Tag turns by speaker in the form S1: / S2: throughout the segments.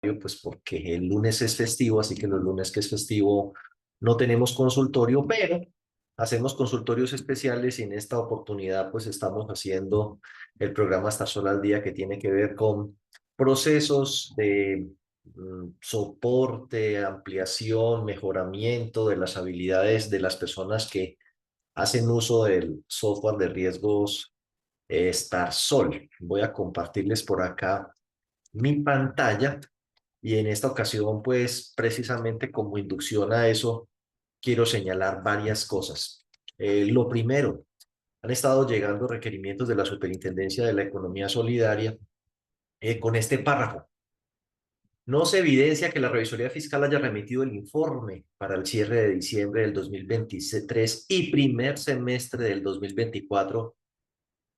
S1: consultorio, pues porque el lunes es festivo, así que los lunes que es festivo no tenemos consultorio, pero hacemos consultorios especiales y en esta oportunidad pues estamos haciendo el programa Estar Sola al Día que tiene que ver con procesos de soporte, ampliación, mejoramiento de las habilidades de las personas que hacen uso del software de riesgos Starsol. Voy a compartirles por acá mi pantalla y en esta ocasión, pues precisamente como inducción a eso, quiero señalar varias cosas. Lo primero, han estado llegando requerimientos de la Superintendencia de la Economía Solidaria con este párrafo. No se evidencia que la Revisoría Fiscal haya remitido el informe para el cierre de diciembre del 2023 y primer semestre del 2024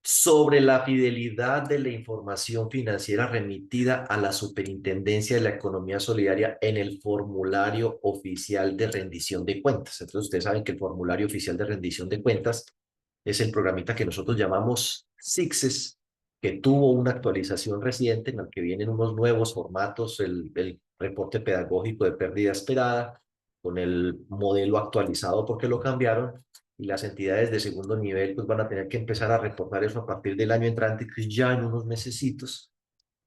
S1: sobre la fidelidad de la información financiera remitida a la Superintendencia de la Economía Solidaria en el formulario oficial de rendición de cuentas. Entonces, ustedes saben que el formulario oficial de rendición de cuentas es el programita que nosotros llamamos SICSES, que tuvo una actualización reciente en el que vienen unos nuevos formatos, el reporte pedagógico de pérdida esperada, con el modelo actualizado porque lo cambiaron, y las entidades de segundo nivel pues van a tener que empezar a reportar eso a partir del año entrante, que es ya en unos mesecitos.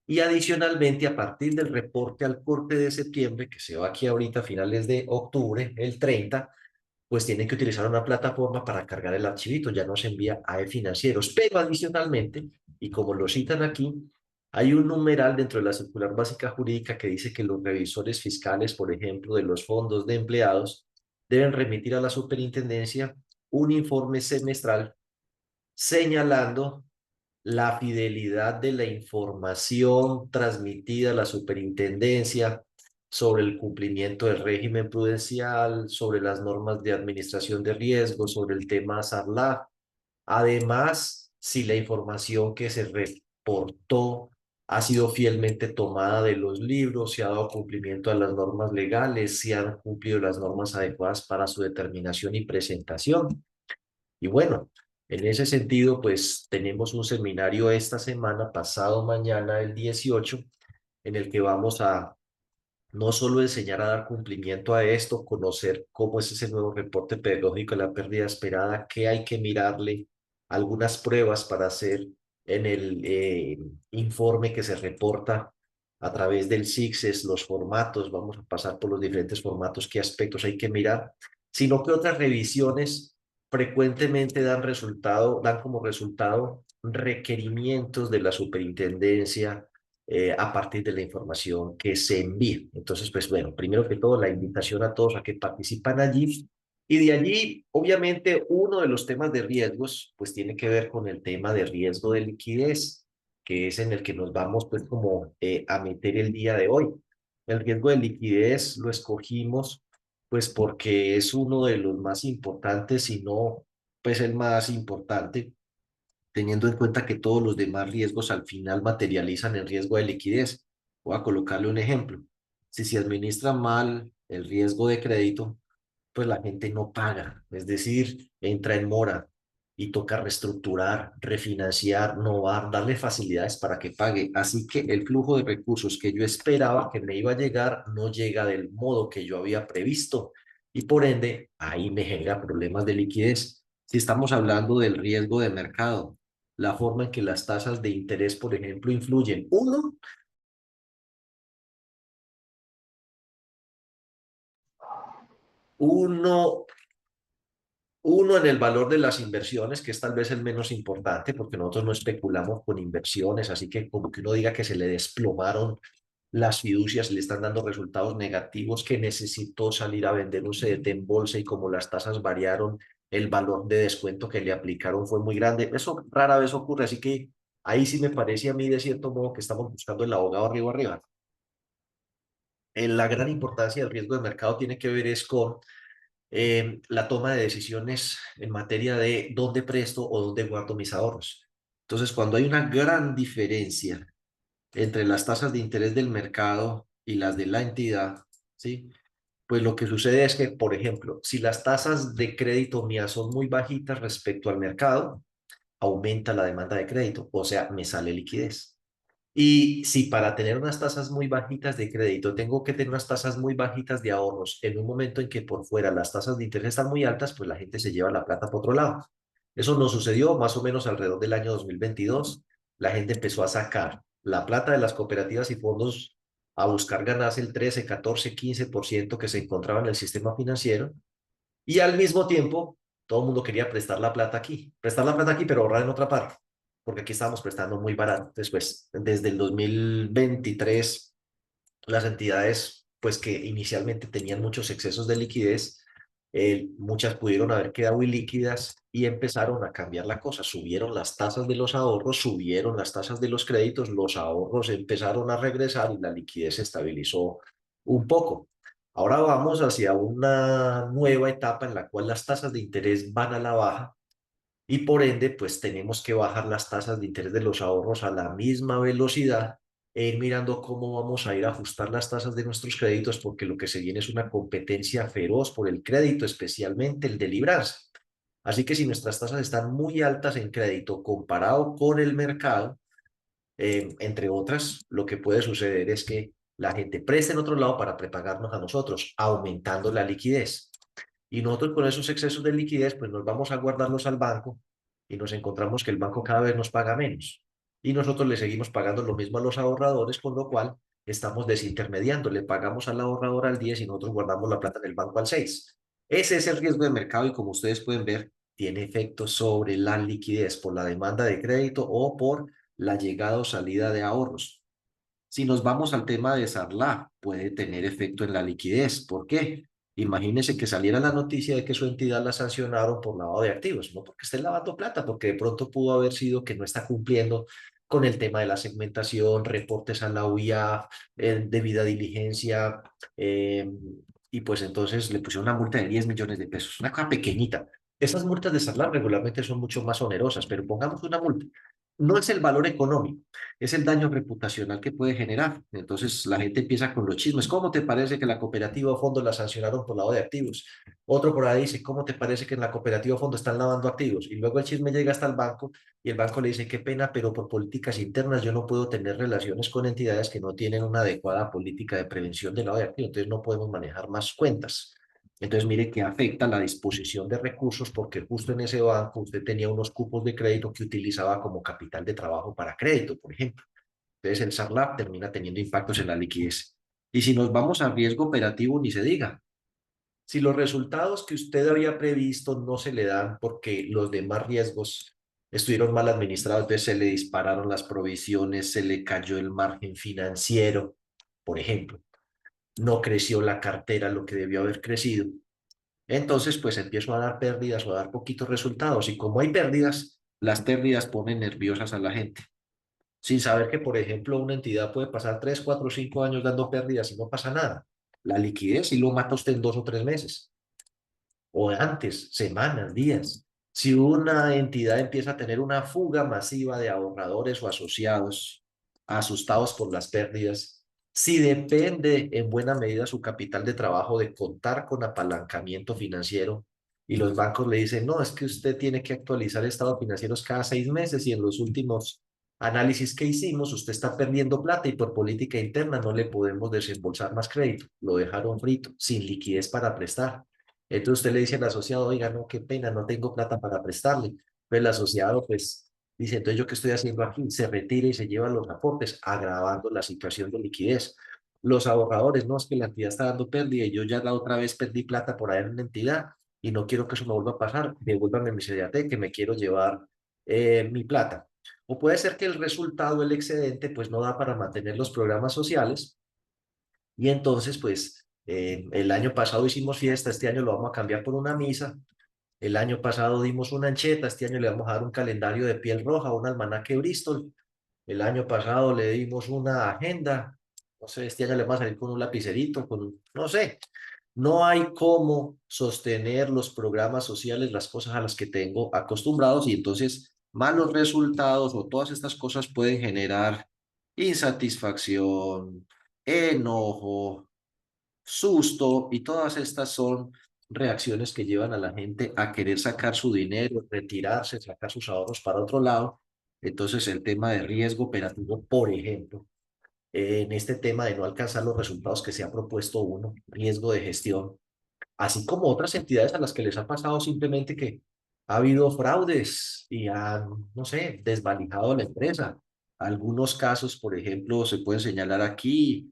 S1: Y adicionalmente, a partir del reporte al corte de septiembre, que se va aquí ahorita a finales de octubre, el 30, pues tienen que utilizar una plataforma para cargar el archivito, ya no se envía a e-financieros, pero adicionalmente, y como lo citan aquí, hay un numeral dentro de la circular básica jurídica que dice que los revisores fiscales, por ejemplo, de los fondos de empleados, deben remitir a la superintendencia un informe semestral señalando la fidelidad de la información transmitida a la superintendencia sobre el cumplimiento del régimen prudencial, sobre las normas de administración de riesgos, sobre el tema SARLAF. Además, si la información que se reportó ha sido fielmente tomada de los libros, si ha dado cumplimiento a las normas legales, si han cumplido las normas adecuadas para su determinación y presentación. Y bueno, en ese sentido, pues tenemos un seminario esta semana, pasado mañana, el 18, en el que vamos a no solo enseñar a dar cumplimiento a esto, conocer cómo es ese nuevo reporte pedagógico de la pérdida esperada, qué hay que mirarle, algunas pruebas para hacer en el informe que se reporta a través del SICSES, los formatos, vamos a pasar por los diferentes formatos, qué aspectos hay que mirar, sino que otras revisiones frecuentemente dan como resultado requerimientos de la superintendencia a partir de la información que se envía. Entonces, pues bueno, primero que todo, la invitación a todos a que participan allí. Y de allí, obviamente, uno de los temas de riesgos, pues tiene que ver con el tema de riesgo de liquidez, que es en el que nos vamos, pues, como a meter el día de hoy. El riesgo de liquidez lo escogimos, pues, porque es uno de los más importantes, si no, pues, el más importante, teniendo en cuenta que todos los demás riesgos al final materializan en riesgo de liquidez. Voy a colocarle un ejemplo. Si se administra mal el riesgo de crédito, pues la gente no paga, es decir, entra en mora y toca reestructurar, refinanciar, novar, darle facilidades para que pague. Así que el flujo de recursos que yo esperaba que me iba a llegar no llega del modo que yo había previsto y por ende ahí me genera problemas de liquidez. Si estamos hablando del riesgo de mercado, la forma en que las tasas de interés, por ejemplo, influyen. Uno, Uno en el valor de las inversiones, que es tal vez el menos importante, porque nosotros no especulamos con inversiones, así que como que uno diga que se le desplomaron las fiducias, le están dando resultados negativos, que necesitó salir a vender un CDT en bolsa y como las tasas variaron, el valor de descuento que le aplicaron fue muy grande. Eso rara vez ocurre, así que ahí sí me parece a mí de cierto modo que estamos buscando el abogado arriba arriba. La gran importancia del riesgo de mercado tiene que ver es con la toma de decisiones en materia de dónde presto o dónde guardo mis ahorros. Entonces, cuando hay una gran diferencia entre las tasas de interés del mercado y las de la entidad, ¿sí? Pues lo que sucede es que, por ejemplo, si las tasas de crédito mías son muy bajitas respecto al mercado, aumenta la demanda de crédito, o sea, me sale liquidez. Y si para tener unas tasas muy bajitas de crédito tengo que tener unas tasas muy bajitas de ahorros en un momento en que por fuera las tasas de interés están muy altas, pues la gente se lleva la plata por otro lado. Eso nos sucedió más o menos alrededor del año 2022. La gente empezó a sacar la plata de las cooperativas y fondos a buscar ganarse el 13, 14, 15% que se encontraba en el sistema financiero y al mismo tiempo todo el mundo quería prestar la plata aquí, pero ahorrar en otra parte, porque aquí estábamos prestando muy barato. Después, desde el 2023 las entidades, pues que inicialmente tenían muchos excesos de liquidez, muchas pudieron haber quedado ilíquidas y empezaron a cambiar la cosa. Subieron las tasas de los ahorros, subieron las tasas de los créditos, los ahorros empezaron a regresar y la liquidez se estabilizó un poco. Ahora vamos hacia una nueva etapa en la cual las tasas de interés van a la baja y por ende, pues tenemos que bajar las tasas de interés de los ahorros a la misma velocidad e ir mirando cómo vamos a ir a ajustar las tasas de nuestros créditos, porque lo que se viene es una competencia feroz por el crédito, especialmente el de librarse. Así que si nuestras tasas están muy altas en crédito comparado con el mercado, entre otras, lo que puede suceder es que la gente preste en otro lado para prepagarnos a nosotros, aumentando la liquidez. Y nosotros con esos excesos de liquidez, pues nos vamos a guardarlos al banco y nos encontramos que el banco cada vez nos paga menos. Y nosotros le seguimos pagando lo mismo a los ahorradores, con lo cual estamos desintermediando. Le pagamos al ahorrador al 10 y nosotros guardamos la plata en el banco al 6. Ese es el riesgo de mercado y como ustedes pueden ver, tiene efectos sobre la liquidez por la demanda de crédito o por la llegada o salida de ahorros. Si nos vamos al tema de Sarlá, puede tener efecto en la liquidez. ¿Por qué? Imagínese que saliera la noticia de que su entidad la sancionaron por lavado de activos, no porque esté lavando plata, porque de pronto pudo haber sido que no está cumpliendo con el tema de la segmentación, reportes a la UIA, debida diligencia, eh, y pues entonces le pusieron una multa de 10 millones de pesos, una cosa pequeñita. Esas multas de Sarlá regularmente son mucho más onerosas, pero pongamos una multa. No es el valor económico, es el daño reputacional que puede generar. Entonces la gente empieza con los chismes. ¿Cómo te parece que la cooperativa o fondo la sancionaron por lavado de activos? Otro por ahí dice, ¿cómo te parece que en la cooperativa o fondo están lavando activos? Y luego el chisme llega hasta el banco y el banco le dice, qué pena, pero por políticas internas yo no puedo tener relaciones con entidades que no tienen una adecuada política de prevención de lavado de activos. Entonces no podemos manejar más cuentas. Entonces, mire que afecta la disposición de recursos porque justo en ese banco usted tenía unos cupos de crédito que utilizaba como capital de trabajo para crédito, por ejemplo. Entonces, el SARLAP termina teniendo impactos en la liquidez. Y si nos vamos a riesgo operativo, ni se diga. Si los resultados que usted había previsto no se le dan porque los demás riesgos estuvieron mal administrados, entonces se le dispararon las provisiones, se le cayó el margen financiero, por ejemplo, no creció la cartera lo que debió haber crecido, entonces, pues empiezo a dar pérdidas o a dar poquitos resultados. Y como hay pérdidas, las pérdidas ponen nerviosas a la gente. Sin saber que, por ejemplo, una entidad puede pasar 3, 4, 5 años dando pérdidas y no pasa nada. La liquidez sí lo mata usted en 2 o 3 meses. O antes, semanas, días. Si una entidad empieza a tener una fuga masiva de ahorradores o asociados asustados por las pérdidas, si depende en buena medida su capital de trabajo de contar con apalancamiento financiero y los bancos le dicen, no, es que usted tiene que actualizar estados financieros cada 6 meses y en los últimos análisis que hicimos usted está perdiendo plata y por política interna no le podemos desembolsar más crédito, lo dejaron frito, sin liquidez para prestar. Entonces usted le dice al asociado, oiga, no, qué pena, no tengo plata para prestarle. Pues el asociado, pues, dice, entonces ¿yo qué estoy haciendo aquí? Se retira y se lleva los aportes, agravando la situación de liquidez. Los ahorradores, no, es que la entidad está dando pérdida y yo ya la otra vez perdí plata por ahí en una entidad y no quiero que eso me vuelva a pasar, devuélvame mi CDAT, que me quiero llevar mi plata. O puede ser que el resultado, el excedente, pues no da para mantener los programas sociales y entonces, pues, el año pasado hicimos fiesta, este año lo vamos a cambiar por una misa. El año pasado dimos una ancheta, este año le vamos a dar un calendario de piel roja, un almanaque Bristol. El año pasado le dimos una agenda. No sé, este año le vamos a salir con un lapicerito, no sé. No hay cómo sostener los programas sociales, las cosas a las que tengo acostumbrados y entonces malos resultados o todas estas cosas pueden generar insatisfacción, enojo, susto y todas estas son reacciones que llevan a la gente a querer sacar su dinero, retirarse, sacar sus ahorros para otro lado Entonces, el tema de riesgo operativo, por ejemplo, en este tema de no alcanzar los resultados que se ha propuesto uno, riesgo de gestión, así como otras entidades a las que les ha pasado simplemente que ha habido fraudes y han, no sé, desvalijado la empresa. Algunos casos, por ejemplo, se pueden señalar aquí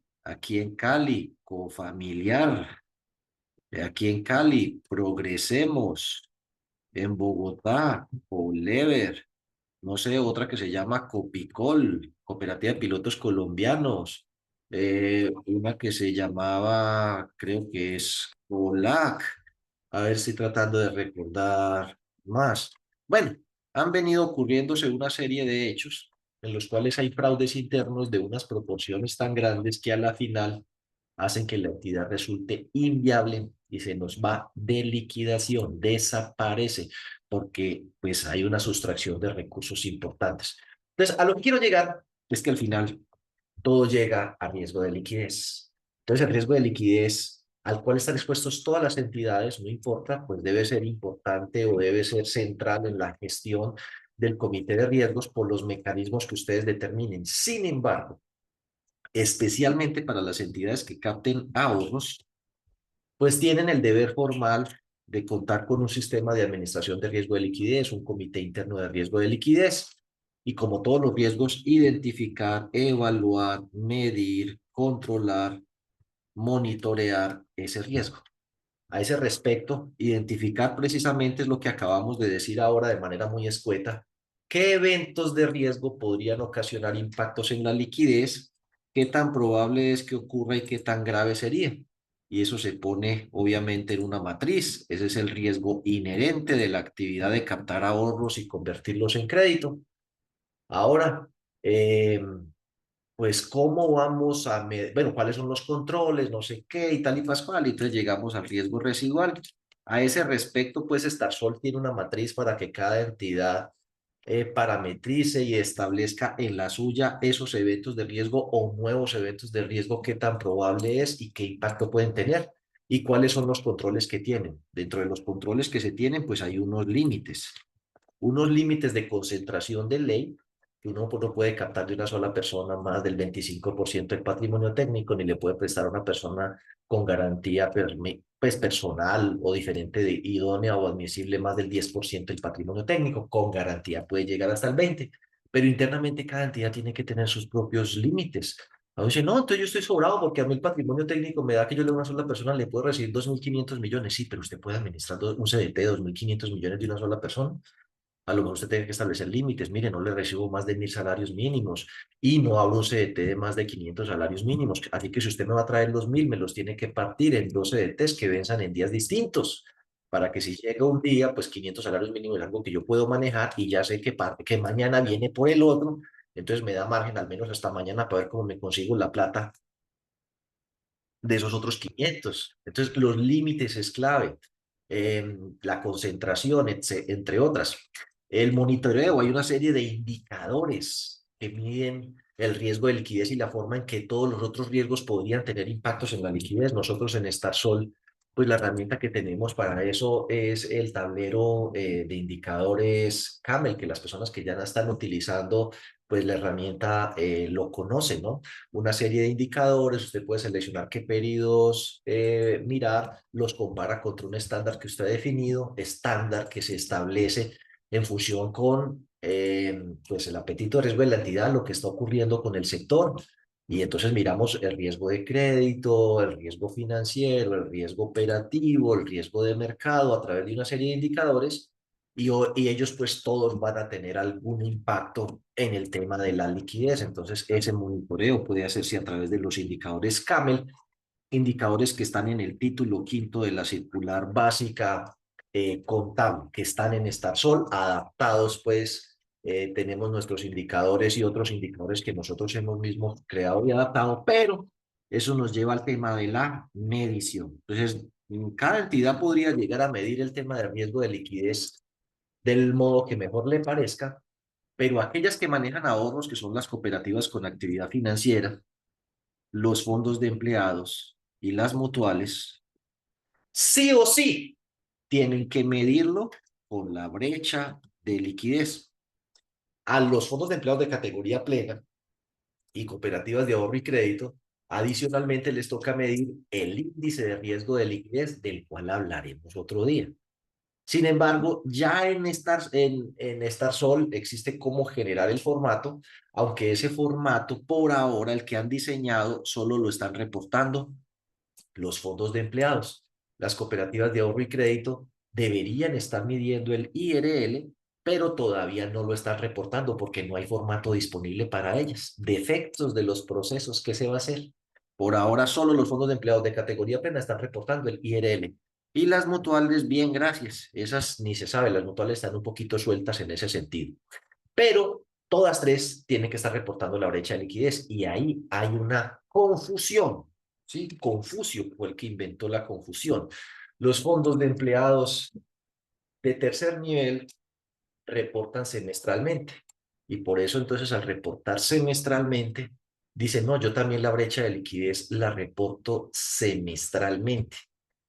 S1: en Cali, Cofamiliar, aquí en Cali, Progresemos, en Bogotá, Olever, no sé, otra que se llama Copicol, Cooperativa de Pilotos Colombianos, una que se llamaba, creo que es COLAC, a ver si tratando de recordar más. Bueno, han venido ocurriéndose una serie de hechos en los cuales hay fraudes internos de unas proporciones tan grandes que a la final hacen que la entidad resulte inviable y se nos va de liquidación, desaparece, porque pues hay una sustracción de recursos importantes. Entonces, a lo que quiero llegar es que al final todo llega a riesgo de liquidez. Entonces, el riesgo de liquidez al cual están expuestos todas las entidades, no importa, pues debe ser importante o debe ser central en la gestión del comité de riesgos por los mecanismos que ustedes determinen. Sin embargo, especialmente para las entidades que capten ahorros, pues tienen el deber formal de contar con un sistema de administración de riesgo de liquidez, un comité interno de riesgo de liquidez, y como todos los riesgos, identificar, evaluar, medir, controlar, monitorear ese riesgo. A ese respecto, identificar precisamente es lo que acabamos de decir ahora de manera muy escueta, qué eventos de riesgo podrían ocasionar impactos en la liquidez, qué tan probable es que ocurra y qué tan grave sería. Y eso se pone obviamente en una matriz. Ese es el riesgo inherente de la actividad de captar ahorros y convertirlos en crédito. Ahora, eh, pues cómo vamos a medir, bueno, cuáles son los controles, no sé qué y tal y pascual, y entonces llegamos al riesgo residual. A ese respecto, pues Starsol tiene una matriz para que cada entidad parametrice y establezca en la suya esos eventos de riesgo o nuevos eventos de riesgo, qué tan probable es y qué impacto pueden tener y cuáles son los controles que tienen. Dentro de los controles que se tienen, pues hay unos límites de concentración de ley, que uno pues, no puede captar de una sola persona más del 25% del patrimonio técnico, ni le puede prestar a una persona con garantía pues, personal o diferente de idónea o admisible más del 10% del patrimonio técnico, con garantía puede llegar hasta el 20%, pero internamente cada entidad tiene que tener sus propios límites. A veces, no, entonces yo estoy sobrado porque a mí el patrimonio técnico me da que yo le a una sola persona le puedo recibir 2.500 millones. Sí, pero usted puede administrar un CDT de 2.500 millones de una sola persona. A lo mejor usted tiene que establecer límites. Mire, no le recibo más de 1.000 salarios mínimos y no abro un CDT de más de 500 salarios mínimos. Así que si usted me va a traer los 1.000, me los tiene que partir en 2 CDTs que venzan en días distintos para que si llega un día, pues 500 salarios mínimos es algo que yo puedo manejar y ya sé que mañana viene por el otro. Entonces me da margen al menos hasta mañana para ver cómo me consigo la plata de esos otros 500. Entonces, los límites es clave, la concentración, entre otras. El monitoreo, hay una serie de indicadores que miden el riesgo de liquidez y la forma en que todos los otros riesgos podrían tener impactos en la liquidez. Nosotros en Starsol, pues la herramienta que tenemos para eso es el tablero de indicadores Camel, que las personas que ya la están utilizando, pues la herramienta lo conocen, ¿no? Una serie de indicadores, usted puede seleccionar qué periodos mirar, los compara contra un estándar que usted ha definido, estándar que se establece en función con pues el apetito de riesgo de la entidad, lo que está ocurriendo con el sector. Y entonces miramos el riesgo de crédito, el riesgo financiero, el riesgo operativo, el riesgo de mercado a través de una serie de indicadores y ellos pues todos van a tener algún impacto en el tema de la liquidez. Entonces ese monitoreo puede hacerse a través de los indicadores Camel, indicadores que están en el título quinto de la circular básica contable, que están en Starsol, adaptados pues, tenemos nuestros indicadores y otros indicadores que nosotros hemos mismos creado y adaptado, pero eso nos lleva al tema de la medición. Entonces, cada entidad podría llegar a medir el tema del riesgo de liquidez del modo que mejor le parezca, pero aquellas que manejan ahorros, que son las cooperativas con actividad financiera, los fondos de empleados y las mutuales, sí o sí tienen que medirlo con la brecha de liquidez. A los fondos de empleados de categoría plena y cooperativas de ahorro y crédito, adicionalmente les toca medir el índice de riesgo de liquidez, del cual hablaremos otro día. Sin embargo, ya en Starsol existe cómo generar el formato, aunque ese formato, por ahora, el que han diseñado, solo lo están reportando los fondos de empleados. Las cooperativas de ahorro y crédito deberían estar midiendo el IRL, pero todavía no lo están reportando porque no hay formato disponible para ellas. Defectos de los procesos, ¿qué se va a hacer? Por ahora solo los fondos de empleados de categoría plena están reportando el IRL. Y las mutuales, bien, gracias. Esas ni se sabe, las mutuales están un poquito sueltas en ese sentido. Pero todas tres tienen que estar reportando la brecha de liquidez y ahí hay una confusión, ¿sí? Confucio fue el que inventó la confusión. Los fondos de empleados de tercer nivel reportan semestralmente y por eso entonces al reportar semestralmente dicen, no, yo también la brecha de liquidez la reporto semestralmente.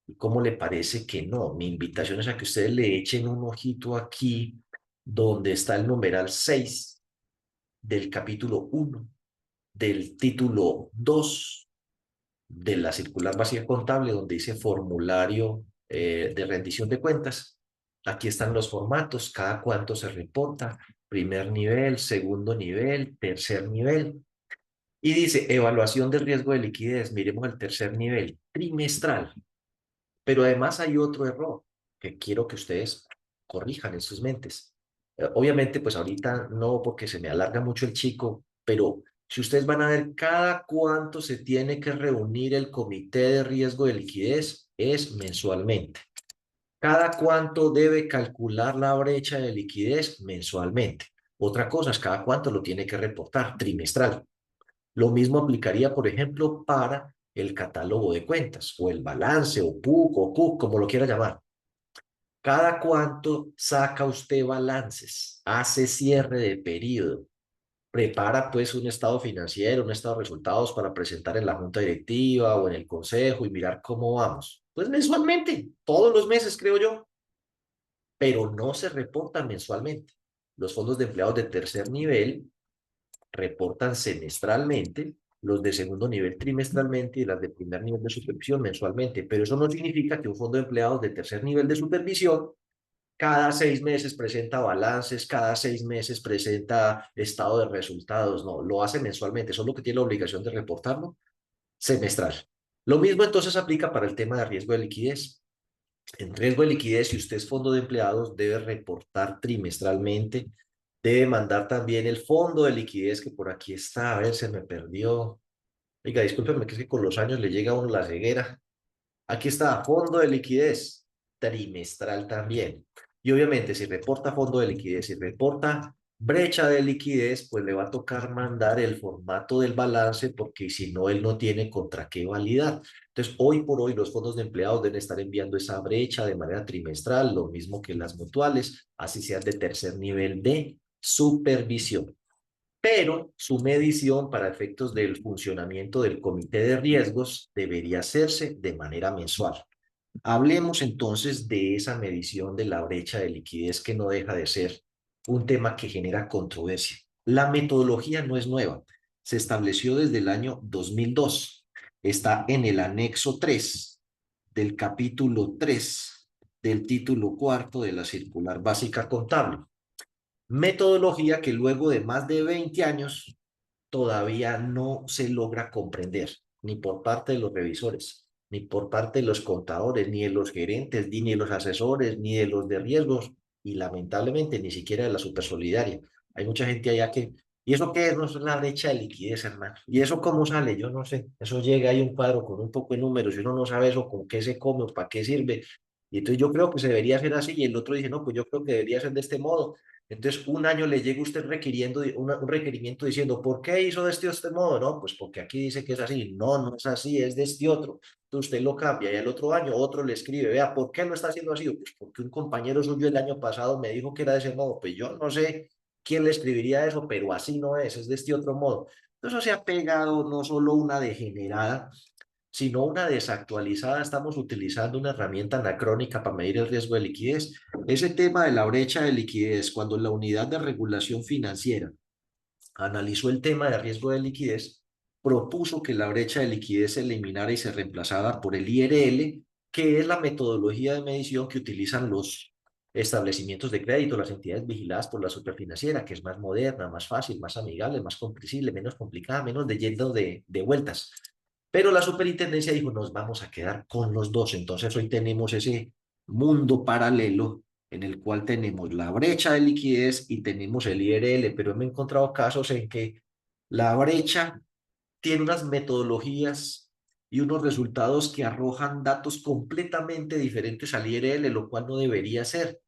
S1: ¿Y cómo le parece que no? Mi invitación es a que ustedes le echen un ojito aquí donde está el numeral 6 del capítulo 1 del título 2 de la circular básica contable, donde dice formulario de rendición de cuentas. Aquí están los formatos, cada cuánto se reporta, primer nivel, segundo nivel, tercer nivel. Y dice evaluación del riesgo de liquidez. Miremos el tercer nivel, trimestral. Pero además hay otro error que quiero que ustedes corrijan en sus mentes. Obviamente, pues ahorita no, porque se me alarga mucho el chico, pero si ustedes van a ver cada cuánto se tiene que reunir el comité de riesgo de liquidez, es mensualmente. Cada cuánto debe calcular la brecha de liquidez mensualmente. Otra cosa es cada cuánto lo tiene que reportar trimestral. Lo mismo aplicaría, por ejemplo, para el catálogo de cuentas o el balance o PUC o CUC, como lo quiera llamar. ¿Cada cuánto saca usted balances? Hace cierre de periodo. Prepara pues un estado financiero, un estado de resultados para presentar en la junta directiva o en el consejo y mirar cómo vamos. Pues mensualmente, todos los meses creo yo, pero no se reporta mensualmente. Los fondos de empleados de tercer nivel reportan semestralmente, los de segundo nivel trimestralmente y las de primer nivel de supervisión mensualmente, pero eso no significa que un fondo de empleados de tercer nivel de supervisión cada 6 meses presenta balances, cada 6 meses presenta estado de resultados, no, lo hace mensualmente, eso es lo que tiene la obligación de reportarlo semestral. Lo mismo entonces aplica para el tema de riesgo de liquidez. En riesgo de liquidez, si usted es fondo de empleados, debe reportar trimestralmente, debe mandar también el fondo de liquidez que por aquí está, a ver, se me perdió. Oiga, discúlpeme que es que con los años le llega a uno la ceguera. Aquí está, fondo de liquidez, trimestral también. Y obviamente, si reporta fondo de liquidez, si reporta brecha de liquidez, pues le va a tocar mandar el formato del balance porque si no, él no tiene contra qué validar. Entonces, hoy por hoy, los fondos de empleados deben estar enviando esa brecha de manera trimestral, lo mismo que las mutuales, así sean de tercer nivel de supervisión, pero su medición para efectos del funcionamiento del comité de riesgos debería hacerse de manera mensual. Hablemos entonces de esa medición de la brecha de liquidez que no deja de ser un tema que genera controversia. La metodología no es nueva, se estableció desde el año 2002. Está en el anexo 3 del capítulo 3 del título cuarto de la circular básica contable. Metodología que luego de más de 20 años todavía no se logra comprender, ni por parte de los revisores, ni por parte de los contadores, ni de los gerentes, ni de los asesores, ni de los de riesgos, y lamentablemente ni siquiera de la Supersolidaria. Hay mucha gente allá que, ¿y eso qué es? No es la brecha de liquidez, hermano. ¿Y eso cómo sale? Yo no sé. Eso llega ahí un cuadro con un poco de números y uno no sabe eso con qué se come o para qué sirve. Y entonces yo creo que se debería hacer así y el otro dice, no, pues yo creo que debería ser de este modo. Entonces, un año le llega usted requiriendo un requerimiento diciendo, ¿por qué hizo de este modo? No, pues porque aquí dice que es así. No, no es así, es de este otro. Entonces usted lo cambia y el otro año otro le escribe, vea, ¿por qué lo está haciendo así? Pues porque un compañero suyo el año pasado me dijo que era de ese modo. Pues yo no sé quién le escribiría eso, pero así no es de este otro modo. Entonces, eso se ha pegado no solo una degenerada, sino una desactualizada. Estamos utilizando una herramienta anacrónica para medir el riesgo de liquidez. Ese tema de la brecha de liquidez, cuando la unidad de regulación financiera analizó el tema de riesgo de liquidez, propuso que la brecha de liquidez se eliminara y se reemplazara por el IRL, que es la metodología de medición que utilizan los establecimientos de crédito, las entidades vigiladas por la superfinanciera, que es más moderna, más fácil, más amigable, más comprensible, menos complicada, menos de lleno de vueltas. Pero la superintendencia dijo, nos vamos a quedar con los dos. Entonces hoy tenemos ese mundo paralelo en el cual tenemos la brecha de liquidez y tenemos el IRL, pero me he encontrado casos en que la brecha tiene unas metodologías y unos resultados que arrojan datos completamente diferentes al IRL, lo cual no debería ser.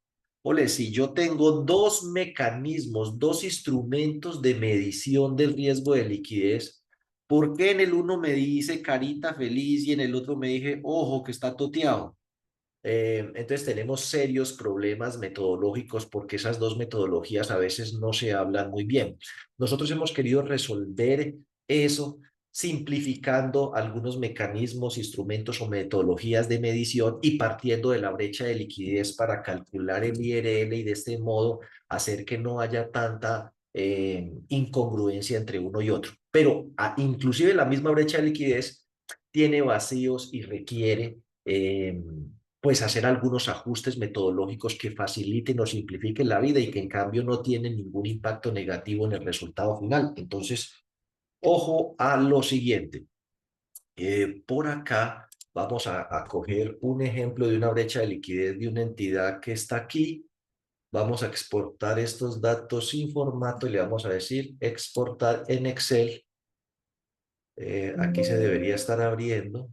S1: Ole, si yo tengo dos mecanismos, dos instrumentos de medición del riesgo de liquidez, ¿por qué en el uno me dice carita feliz y en el otro me dije, ojo, que está toteado? Entonces tenemos serios problemas metodológicos porque esas dos metodologías a veces no se hablan muy bien. Nosotros hemos querido resolver eso simplificando algunos mecanismos, instrumentos o metodologías de medición y partiendo de la brecha de liquidez para calcular el IRL y de este modo hacer que no haya tanta incongruencia entre uno y otro. Pero inclusive la misma brecha de liquidez tiene vacíos y requiere pues hacer algunos ajustes metodológicos que faciliten o simplifiquen la vida y que en cambio no tienen ningún impacto negativo en el resultado final. Entonces, ojo a lo siguiente. Por acá vamos a coger un ejemplo de una brecha de liquidez de una entidad que está aquí. Vamos a exportar estos datos sin formato y le vamos a decir exportar en Excel. Aquí se debería estar abriendo.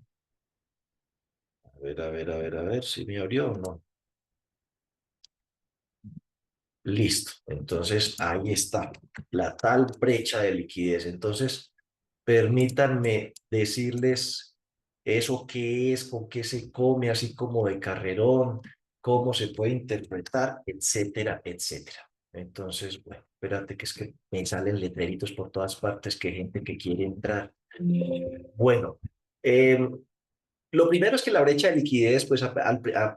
S1: A ver, a ver, a ver, a ver si me abrió o no. Listo. Entonces, ahí está la tal brecha de liquidez. Entonces, permítanme decirles eso qué es, con qué se come, así como de carrerón, cómo se puede interpretar, etcétera, etcétera. Entonces, bueno, espérate que es que me salen letreritos por todas partes que hay gente que quiere entrar. Bueno, lo primero es que la brecha de liquidez, pues,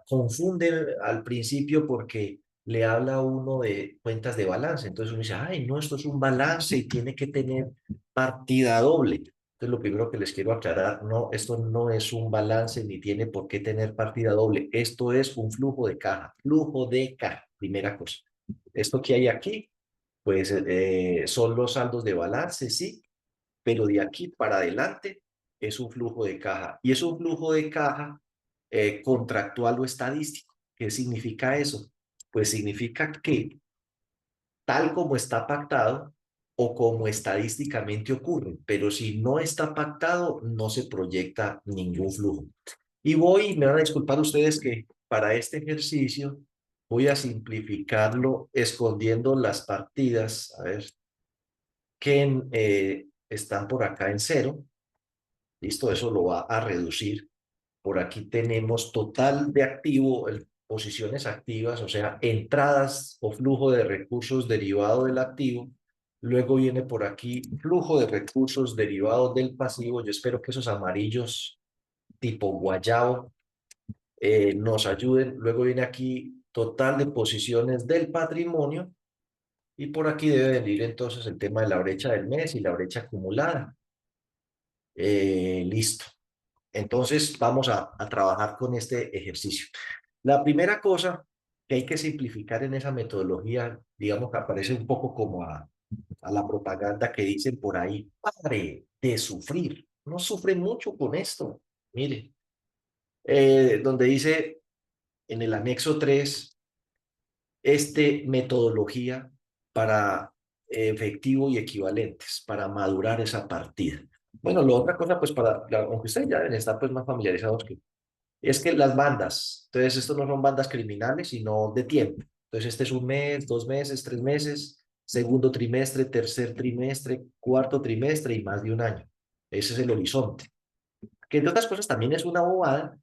S1: confunde al principio porque le habla a uno de cuentas de balance. Entonces uno dice, ay, no, esto es un balance y tiene que tener partida doble. Entonces lo primero que les quiero aclarar, no, esto no es un balance ni tiene por qué tener partida doble. Esto es un flujo de caja, primera cosa. Esto que hay aquí, pues, son los saldos de balance, sí, pero de aquí para adelante es un flujo de caja. Y es un flujo de caja contractual o estadístico. ¿Qué significa eso? Pues significa que tal como está pactado o como estadísticamente ocurre, pero si no está pactado, no se proyecta ningún flujo. Y me van a disculpar ustedes que para este ejercicio voy a simplificarlo escondiendo las partidas, a ver, que están por acá en cero. Listo, eso lo va a reducir. Por aquí tenemos total de activo, posiciones activas, o sea, entradas o flujo de recursos derivado del activo. Luego viene por aquí flujo de recursos derivados del pasivo. Yo espero que esos amarillos tipo guayabo nos ayuden. Luego viene aquí total de posiciones del patrimonio. Y por aquí debe venir entonces el tema de la brecha del mes y la brecha acumulada. Listo. Entonces, vamos a trabajar con este ejercicio. La primera cosa que hay que simplificar en esa metodología, digamos que aparece un poco como a la propaganda que dicen por ahí, pare de sufrir. No sufre mucho con esto. Mire, donde dice en el anexo 3 metodología para efectivo y equivalentes, para madurar esa partida. Bueno, la otra cosa, pues aunque ustedes ya deben estar pues más familiarizados es que las bandas, entonces estos no son bandas criminales, sino de tiempo. Entonces este es un mes, 2 meses, 3 meses, segundo trimestre, tercer trimestre, cuarto trimestre y más de un año. Ese es el horizonte. Que entre otras cosas también es una bobada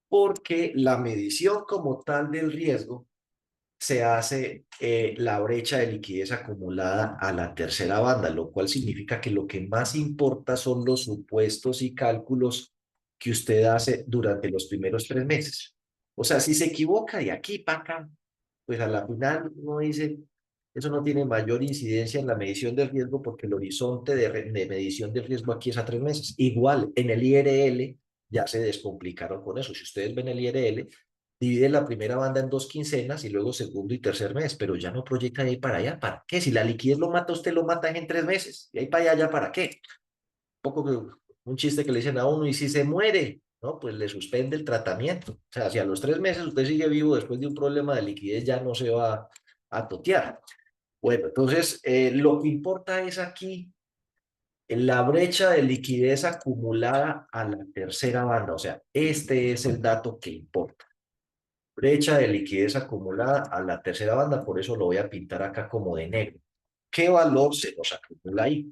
S1: porque la medición como tal del riesgo se hace la brecha de liquidez acumulada a la tercera banda, lo cual significa que lo que más importa son los supuestos y cálculos que usted hace durante los primeros 3 meses. O sea, si se equivoca de aquí para acá, pues a la final uno dice, eso no tiene mayor incidencia en la medición del riesgo porque el horizonte de medición del riesgo aquí es a 3 meses. Igual, en el IRL ya se descomplicaron con eso. Si ustedes ven el IRL, divide la primera banda en 2 quincenas y luego segundo y tercer mes, pero ya no proyecta de ahí para allá. ¿Para qué? Si la liquidez lo mata, usted lo mata en 3 meses. De ahí para allá, ¿ya para qué? Poco que un chiste que le dicen a uno, y si se muere, ¿no? Pues le suspende el tratamiento. O sea, si a los 3 meses usted sigue vivo después de un problema de liquidez, ya no se va a totear. Bueno, entonces, lo que importa es aquí la brecha de liquidez acumulada a la tercera banda. O sea, este es el dato que importa. Brecha de liquidez acumulada a la tercera banda, por eso lo voy a pintar acá como de negro. ¿Qué valor se nos acumula ahí?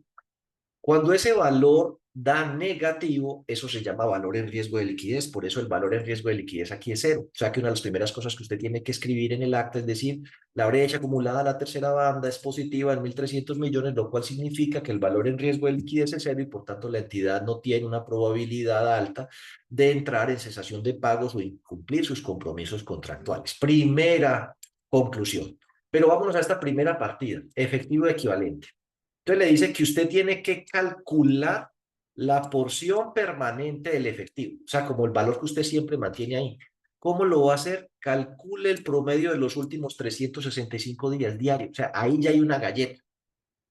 S1: Cuando ese valor da negativo, eso se llama valor en riesgo de liquidez. Por eso el valor en riesgo de liquidez aquí es cero. O sea que una de las primeras cosas que usted tiene que escribir en el acta es decir, la brecha acumulada a la tercera banda es positiva en 1.300 millones, lo cual significa que el valor en riesgo de liquidez es cero y por tanto la entidad no tiene una probabilidad alta de entrar en cesación de pagos o incumplir sus compromisos contractuales. Primera conclusión. Pero vámonos a esta primera partida, efectivo equivalente. Entonces le dice que usted tiene que calcular la porción permanente del efectivo, o sea, como el valor que usted siempre mantiene ahí. ¿Cómo lo va a hacer? Calcule el promedio de los últimos 365 días diarios, o sea, ahí ya hay una galleta.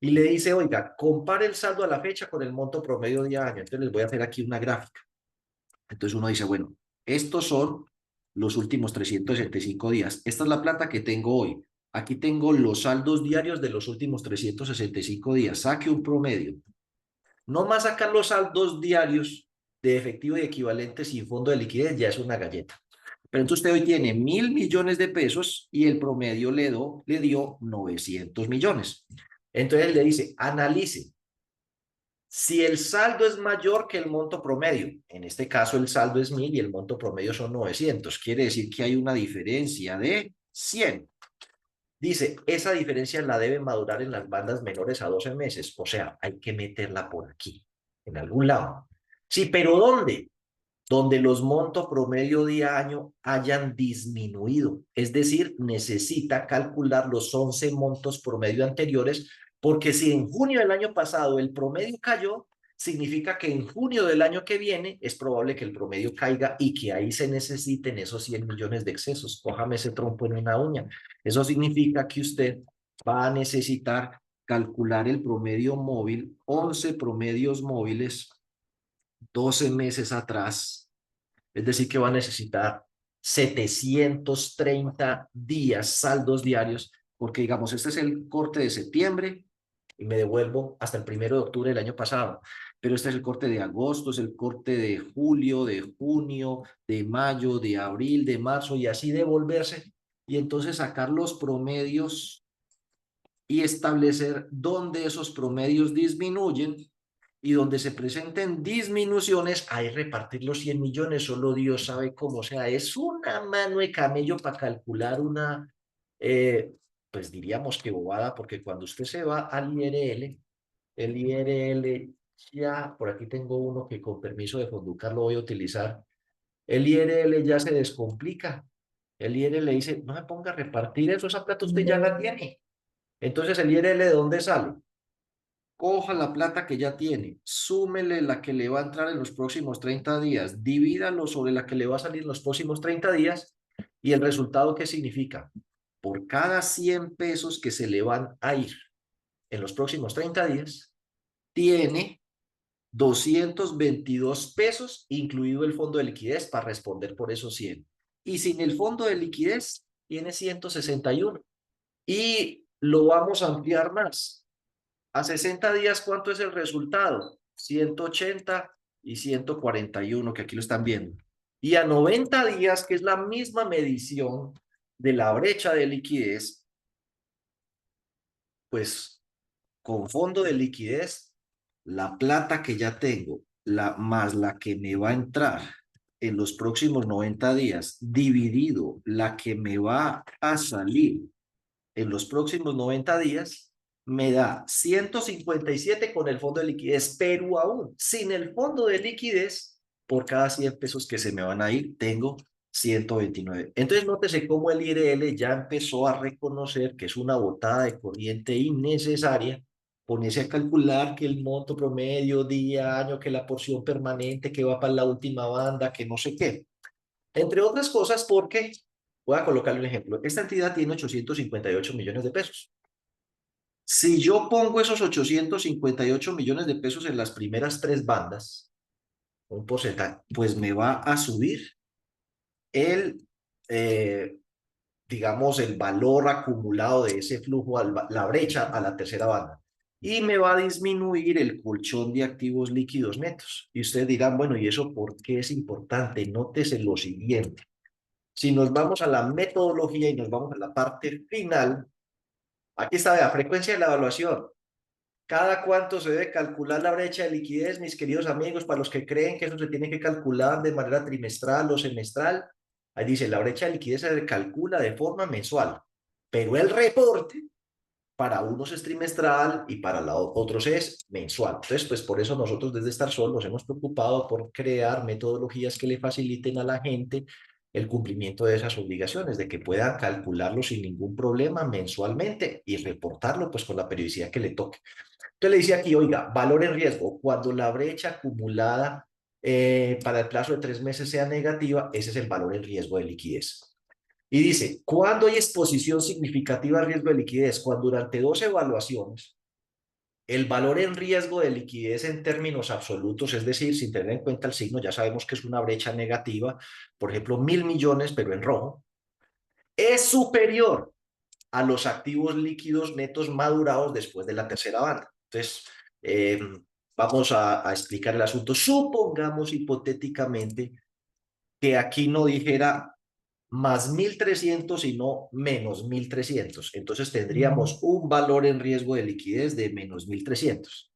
S1: Y le dice, oiga, compare el saldo a la fecha con el monto promedio día a año. Entonces les voy a hacer aquí una gráfica. Entonces uno dice, bueno, estos son los últimos 365 días. Esta es la plata que tengo hoy. Aquí tengo los saldos diarios de los últimos 365 días. Saque un promedio. No más sacar los saldos diarios de efectivo y equivalente sin fondo de liquidez ya es una galleta. Pero entonces usted hoy tiene 1.000 millones de pesos y el promedio le dio 900 millones. Entonces le dice, analice si el saldo es mayor que el monto promedio. En este caso el saldo es 1.000 y el monto promedio son 900. Quiere decir que hay una diferencia de 100. Dice, esa diferencia la debe madurar en las bandas menores a 12 meses. O sea, hay que meterla por aquí, en algún lado. Sí, pero ¿dónde? Donde los montos promedio día a año hayan disminuido. Es decir, necesita calcular los 11 montos promedio anteriores, porque si en junio del año pasado el promedio cayó, significa que en junio del año que viene es probable que el promedio caiga y que ahí se necesiten esos 100 millones de excesos. Cójame ese trompo en una uña. Eso significa que usted va a necesitar calcular el promedio móvil, 11 promedios móviles, 12 meses atrás, es decir, que va a necesitar 730 días saldos diarios, porque digamos, este es el corte de septiembre y me devuelvo hasta el 1 de octubre del año pasado, pero este es el corte de agosto, es el corte de julio, de junio, de mayo, de abril, de marzo y así devolverse y entonces sacar los promedios y establecer dónde esos promedios disminuyen y donde se presenten disminuciones, ahí repartir los 100 millones, solo Dios sabe cómo. O sea, es una mano de camello para calcular una, pues diríamos que bobada, porque cuando usted se va al IRL, el IRL ya, por aquí tengo uno que con permiso de Fonducar lo voy a utilizar, el IRL ya se descomplica. El IRL le dice, no me ponga a repartir eso, esa plata usted ya la tiene. Entonces, ¿el IRL de dónde sale? Coja la plata que ya tiene, súmele la que le va a entrar en los próximos 30 días, divídalo sobre la que le va a salir en los próximos 30 días y el resultado, ¿qué significa? Por cada 100 pesos que se le van a ir en los próximos 30 días, tiene 222 pesos, incluido el fondo de liquidez, para responder por esos 100. Y sin el fondo de liquidez, tiene 161. Y lo vamos a ampliar más. A 60 días, ¿cuánto es el resultado? 180 y 141, que aquí lo están viendo. Y a 90 días, que es la misma medición de la brecha de liquidez, pues con fondo de liquidez, la plata que ya tengo, más la que me va a entrar en los próximos 90 días, dividido la que me va a salir en los próximos 90 días, me da 157 con el fondo de liquidez, pero aún sin el fondo de liquidez, por cada 100 pesos que se me van a ir, tengo 129. Entonces, nótese cómo el IRL ya empezó a reconocer que es una botada de corriente innecesaria, ponerse a calcular que el monto promedio día, año, que la porción permanente, que va para la última banda, que no sé qué. Entre otras cosas, porque, voy a colocarle un ejemplo, esta entidad tiene 858 millones de pesos. Si yo pongo esos 858 millones de pesos en las primeras tres bandas, un porcentaje, pues me va a subir el, eh, digamos, el valor acumulado de ese flujo, la brecha a la tercera banda. Y me va a disminuir el colchón de activos líquidos netos. Y ustedes dirán, bueno, ¿y eso por qué es importante? Nótese lo siguiente. Si nos vamos a la metodología y nos vamos a la parte final, aquí está la frecuencia de la evaluación. ¿Cada cuánto se debe calcular la brecha de liquidez, mis queridos amigos? Para los que creen que eso se tiene que calcular de manera trimestral o semestral, ahí dice, la brecha de liquidez se calcula de forma mensual, pero el reporte para unos es trimestral y para otros es mensual. Entonces, pues por eso nosotros desde Starsol nos hemos preocupado por crear metodologías que le faciliten a la gente el cumplimiento de esas obligaciones, de que puedan calcularlo sin ningún problema mensualmente y reportarlo pues con la periodicidad que le toque. Entonces le dice aquí, oiga, valor en riesgo, cuando la brecha acumulada para el plazo de 3 meses sea negativa, ese es el valor en riesgo de liquidez. Y dice, ¿cuándo hay exposición significativa a riesgo de liquidez? Cuando durante 2 evaluaciones el valor en riesgo de liquidez en términos absolutos, es decir, sin tener en cuenta el signo, ya sabemos que es una brecha negativa, por ejemplo, 1.000 millones, pero en rojo, es superior a los activos líquidos netos madurados después de la tercera banda. Entonces, vamos a explicar el asunto. Supongamos hipotéticamente que aquí no dijera más 1.300, sino menos 1.300. Entonces tendríamos un valor en riesgo de liquidez de menos 1.300.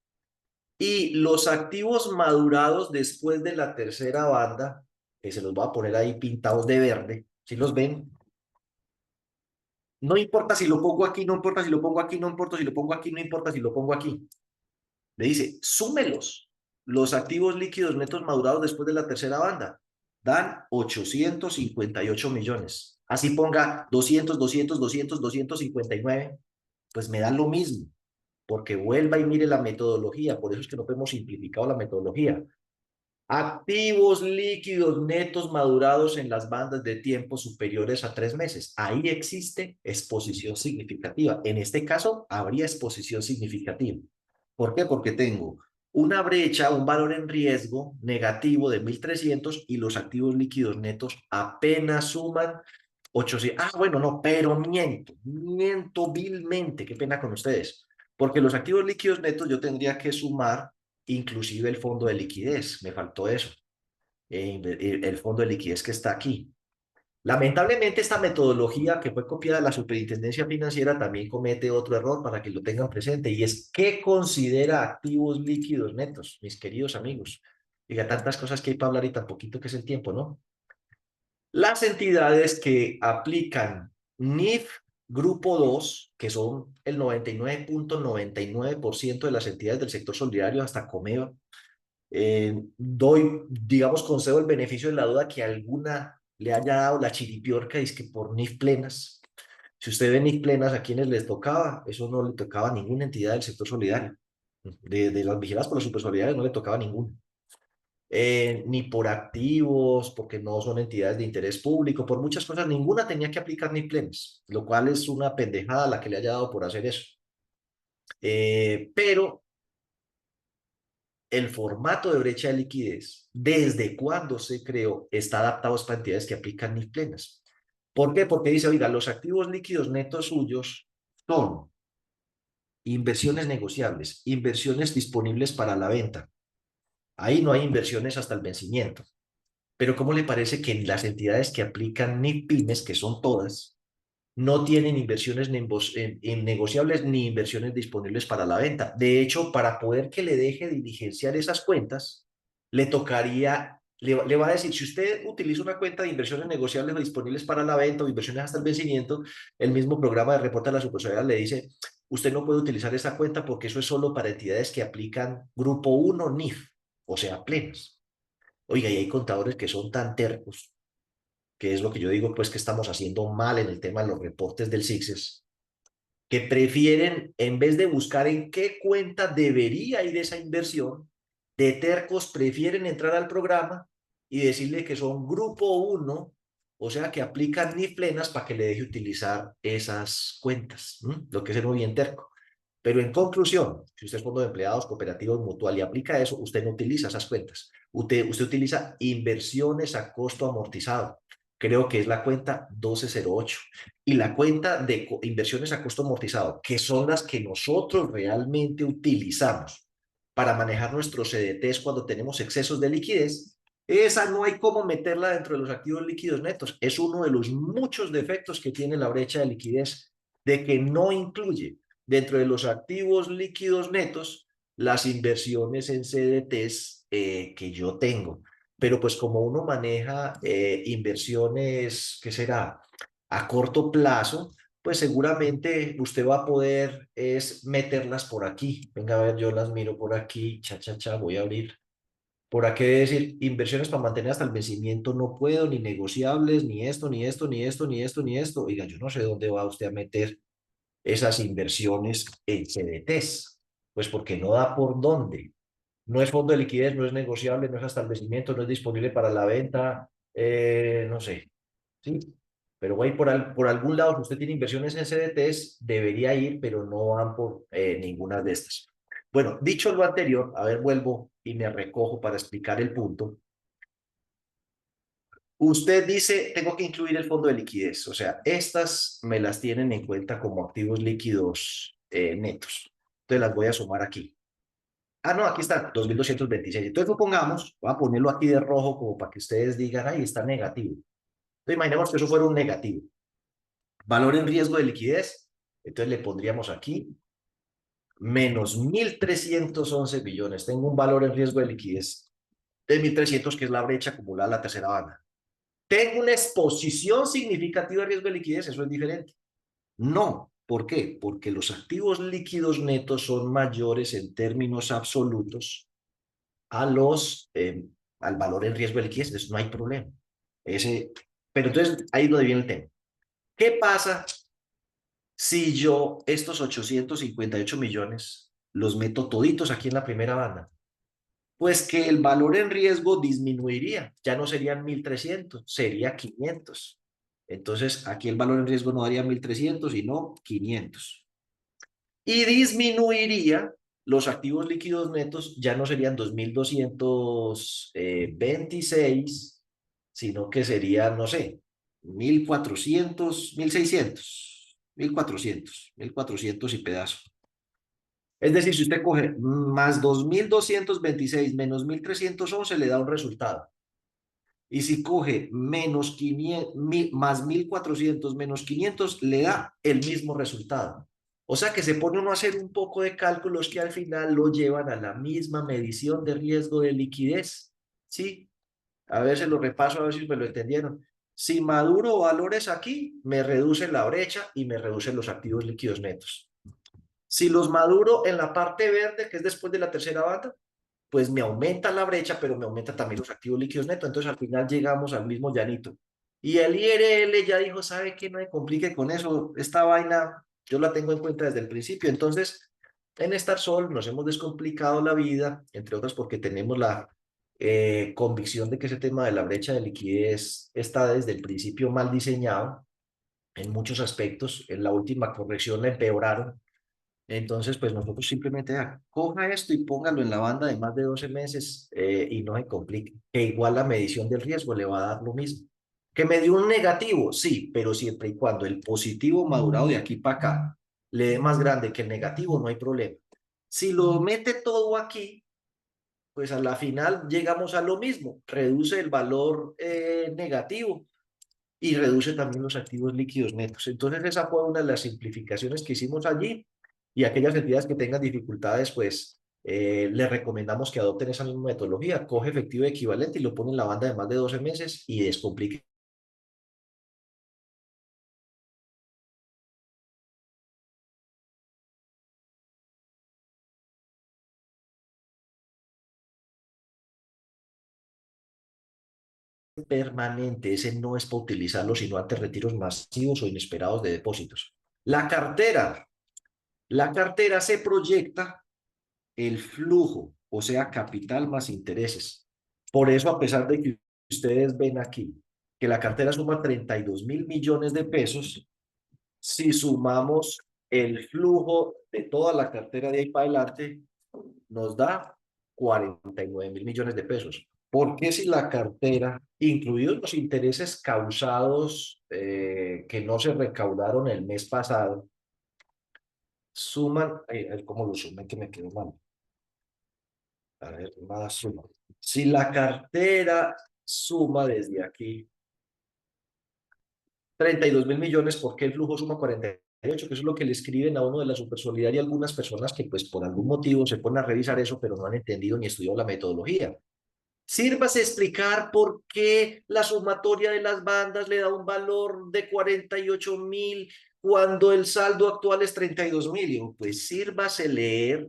S1: Y los activos madurados después de la tercera banda, que se los voy a poner ahí pintados de verde, si los ven, no importa si lo pongo aquí, no importa si lo pongo aquí, no importa si lo pongo aquí, no importa si lo pongo aquí. Le dice, súmelos. Los activos líquidos netos madurados después de la tercera banda dan 858 millones. Así ponga 200, 200, 200, 259, pues me dan lo mismo, porque vuelva y mire la metodología. Por eso es que no hemos simplificado la metodología. Activos líquidos netos madurados en las bandas de tiempo superiores a 3 meses. Ahí existe exposición significativa. En este caso, habría exposición significativa. ¿Por qué? Porque tengo una brecha, un valor en riesgo negativo de 1.300 y los activos líquidos netos apenas suman 800. Ah, bueno, no, pero miento vilmente, qué pena con ustedes. Porque los activos líquidos netos yo tendría que sumar inclusive el fondo de liquidez, me faltó eso, el fondo de liquidez que está aquí. Lamentablemente esta metodología que fue copiada de la Superintendencia Financiera también comete otro error para que lo tengan presente y es ¿qué considera activos líquidos netos, mis queridos amigos? Diga, tantas cosas que hay para hablar y tan poquito que es el tiempo, ¿no? Las entidades que aplican NIF Grupo 2, que son el 99.99% de las entidades del sector solidario, hasta Comeva, doy, digamos, concedo el beneficio de la duda que alguna le haya dado la chiripiorca, es que por NIF plenas. Si usted ve NIF plenas, ¿a quienes les tocaba? Eso no le tocaba a ninguna entidad del sector solidario. De las vigiladas por los supersolidarios no le tocaba ninguna. Ni por activos, porque no son entidades de interés público, por muchas cosas, ninguna tenía que aplicar NIF plenas, lo cual es una pendejada la que le haya dado por hacer eso. Pero el formato de brecha de liquidez, desde cuando se creó, está adaptado para entidades que aplican NIF plenas. ¿Por qué? Porque dice, oiga, los activos líquidos netos suyos son inversiones negociables, inversiones disponibles para la venta. Ahí no hay inversiones hasta el vencimiento. Pero ¿cómo le parece que las entidades que aplican NIF pymes, que son todas, no tienen inversiones en negociables ni inversiones disponibles para la venta? De hecho, para poder que le deje diligenciar esas cuentas, le tocaría, le va a decir, si usted utiliza una cuenta de inversiones negociables o disponibles para la venta o inversiones hasta el vencimiento, el mismo programa de reporte de la supersolidaridad le dice, usted no puede utilizar esa cuenta porque eso es solo para entidades que aplican grupo 1 NIF, o sea, plenas. Oiga, y hay contadores que son tan tercos, que es lo que yo digo, pues que estamos haciendo mal en el tema de los reportes del CICSES, que prefieren, en vez de buscar en qué cuenta debería ir esa inversión, de tercos prefieren entrar al programa y decirle que son grupo uno, o sea, que aplican ni plenas para que le deje utilizar esas cuentas, lo que es ser muy bien terco. Pero en conclusión, si usted es fondo de empleados, cooperativos, mutual y aplica eso, usted no utiliza esas cuentas. Usted utiliza inversiones a costo amortizado. Creo que es la cuenta 1208. Y la cuenta de inversiones a costo amortizado, que son las que nosotros realmente utilizamos para manejar nuestros CDTs cuando tenemos excesos de liquidez, esa no hay cómo meterla dentro de los activos líquidos netos. Es uno de los muchos defectos que tiene la brecha de liquidez, de que no incluye dentro de los activos líquidos netos las inversiones en CDTs que yo tengo. Pero pues como uno maneja inversiones, ¿qué será? A corto plazo, pues seguramente usted va a poder es meterlas por aquí. Venga a ver, yo las miro por aquí, voy a abrir. Por aquí debe decir, inversiones para mantener hasta el vencimiento no puedo, ni negociables, ni esto, ni esto, ni esto, ni esto, ni esto. Oiga, yo no sé dónde va usted a meter esas inversiones en CDTs, pues porque no da por dónde. No es fondo de liquidez, no es negociable, no es hasta el vencimiento, no es disponible para la venta, no sé, ¿sí? Pero voy por algún lado, si usted tiene inversiones en CDTs, debería ir, pero no van por ninguna de estas. Bueno, dicho lo anterior, a ver, vuelvo y me recojo para explicar el punto. Usted dice, tengo que incluir el fondo de liquidez, o sea, estas me las tienen en cuenta como activos líquidos netos. Entonces las voy a sumar aquí. Ah, no, aquí está, 2.226. Entonces supongamos, voy a ponerlo aquí de rojo como para que ustedes digan, ahí está negativo. Entonces imaginemos que eso fuera un negativo. Valor en riesgo de liquidez, entonces le pondríamos aquí menos 1.311 millones. Tengo un valor en riesgo de liquidez de 1.300, que es la brecha acumulada a la tercera banda. ¿Tengo una exposición significativa de riesgo de liquidez? Eso es diferente. No. ¿Por qué? Porque los activos líquidos netos son mayores en términos absolutos a al valor en riesgo de liquidez. Entonces no hay problema. Ese, pero entonces ahí es donde viene el tema. ¿Qué pasa si yo estos 858 millones los meto toditos aquí en la primera banda? Pues que el valor en riesgo disminuiría, ya no serían 1.300, sería 500. Entonces, aquí el valor en riesgo no daría 1.300, sino 500. Y disminuiría los activos líquidos netos, ya no serían 2.226, sino que serían, no sé, 1.400, 1.600, 1.400 y pedazo. Es decir, si usted coge más 2.226 menos 1.311 le da un resultado. Y si coge menos 500, más 1.400 menos 500 le da el mismo resultado. O sea que se pone uno a hacer un poco de cálculos que al final lo llevan a la misma medición de riesgo de liquidez. ¿Sí? A ver, se lo repaso a ver si me lo entendieron. Si maduro valores aquí, me reduce la brecha y me reduce los activos líquidos netos. Si los maduro en la parte verde, que es después de la tercera banda, pues me aumenta la brecha, pero me aumenta también los activos líquidos netos. Entonces al final llegamos al mismo llanito. Y el IRL ya dijo, ¿sabe qué? No me complique con eso. Esta vaina yo la tengo en cuenta desde el principio. Entonces, en Starsol nos hemos descomplicado la vida, entre otras porque tenemos la convicción de que ese tema de la brecha de liquidez está desde el principio mal diseñado en muchos aspectos. En la última corrección la empeoraron. Entonces, pues nosotros simplemente coja esto y póngalo en la banda de más de 12 meses y no se complique. Que igual la medición del riesgo le va a dar lo mismo. Que me dio un negativo, sí, pero siempre y cuando el positivo madurado de aquí para acá le dé más grande que el negativo, no hay problema. Si lo mete todo aquí, pues a la final llegamos a lo mismo. Reduce el valor negativo y reduce también los activos líquidos netos. Entonces, esa fue una de las simplificaciones que hicimos allí y aquellas entidades que tengan dificultades, pues les recomendamos que adopten esa misma metodología. Coge efectivo equivalente y lo pone en la banda de más de 12 meses y descomplique permanente, ese no es para utilizarlo sino ante retiros masivos o inesperados de depósitos. La cartera. La cartera se proyecta el flujo, o sea, capital más intereses. Por eso, a pesar de que ustedes ven aquí que la cartera suma 32.000 millones de pesos, si sumamos el flujo de toda la cartera de ahí para adelante, nos da 49.000 millones de pesos. ¿Por qué si la cartera, incluidos los intereses causados que no se recaudaron el mes pasado, suman, ¿cómo lo sumen? Que me quedó mal. A ver, más suma. Si la cartera suma desde aquí 32.000 millones, ¿por qué el flujo suma 48? Que eso es lo que le escriben a uno de la Supersolidaria algunas personas que pues por algún motivo se ponen a revisar eso, pero no han entendido ni estudiado la metodología. Sírvase explicar por qué la sumatoria de las bandas le da un valor de 48.000 cuando el saldo actual es 32.000. Pues sírvase leer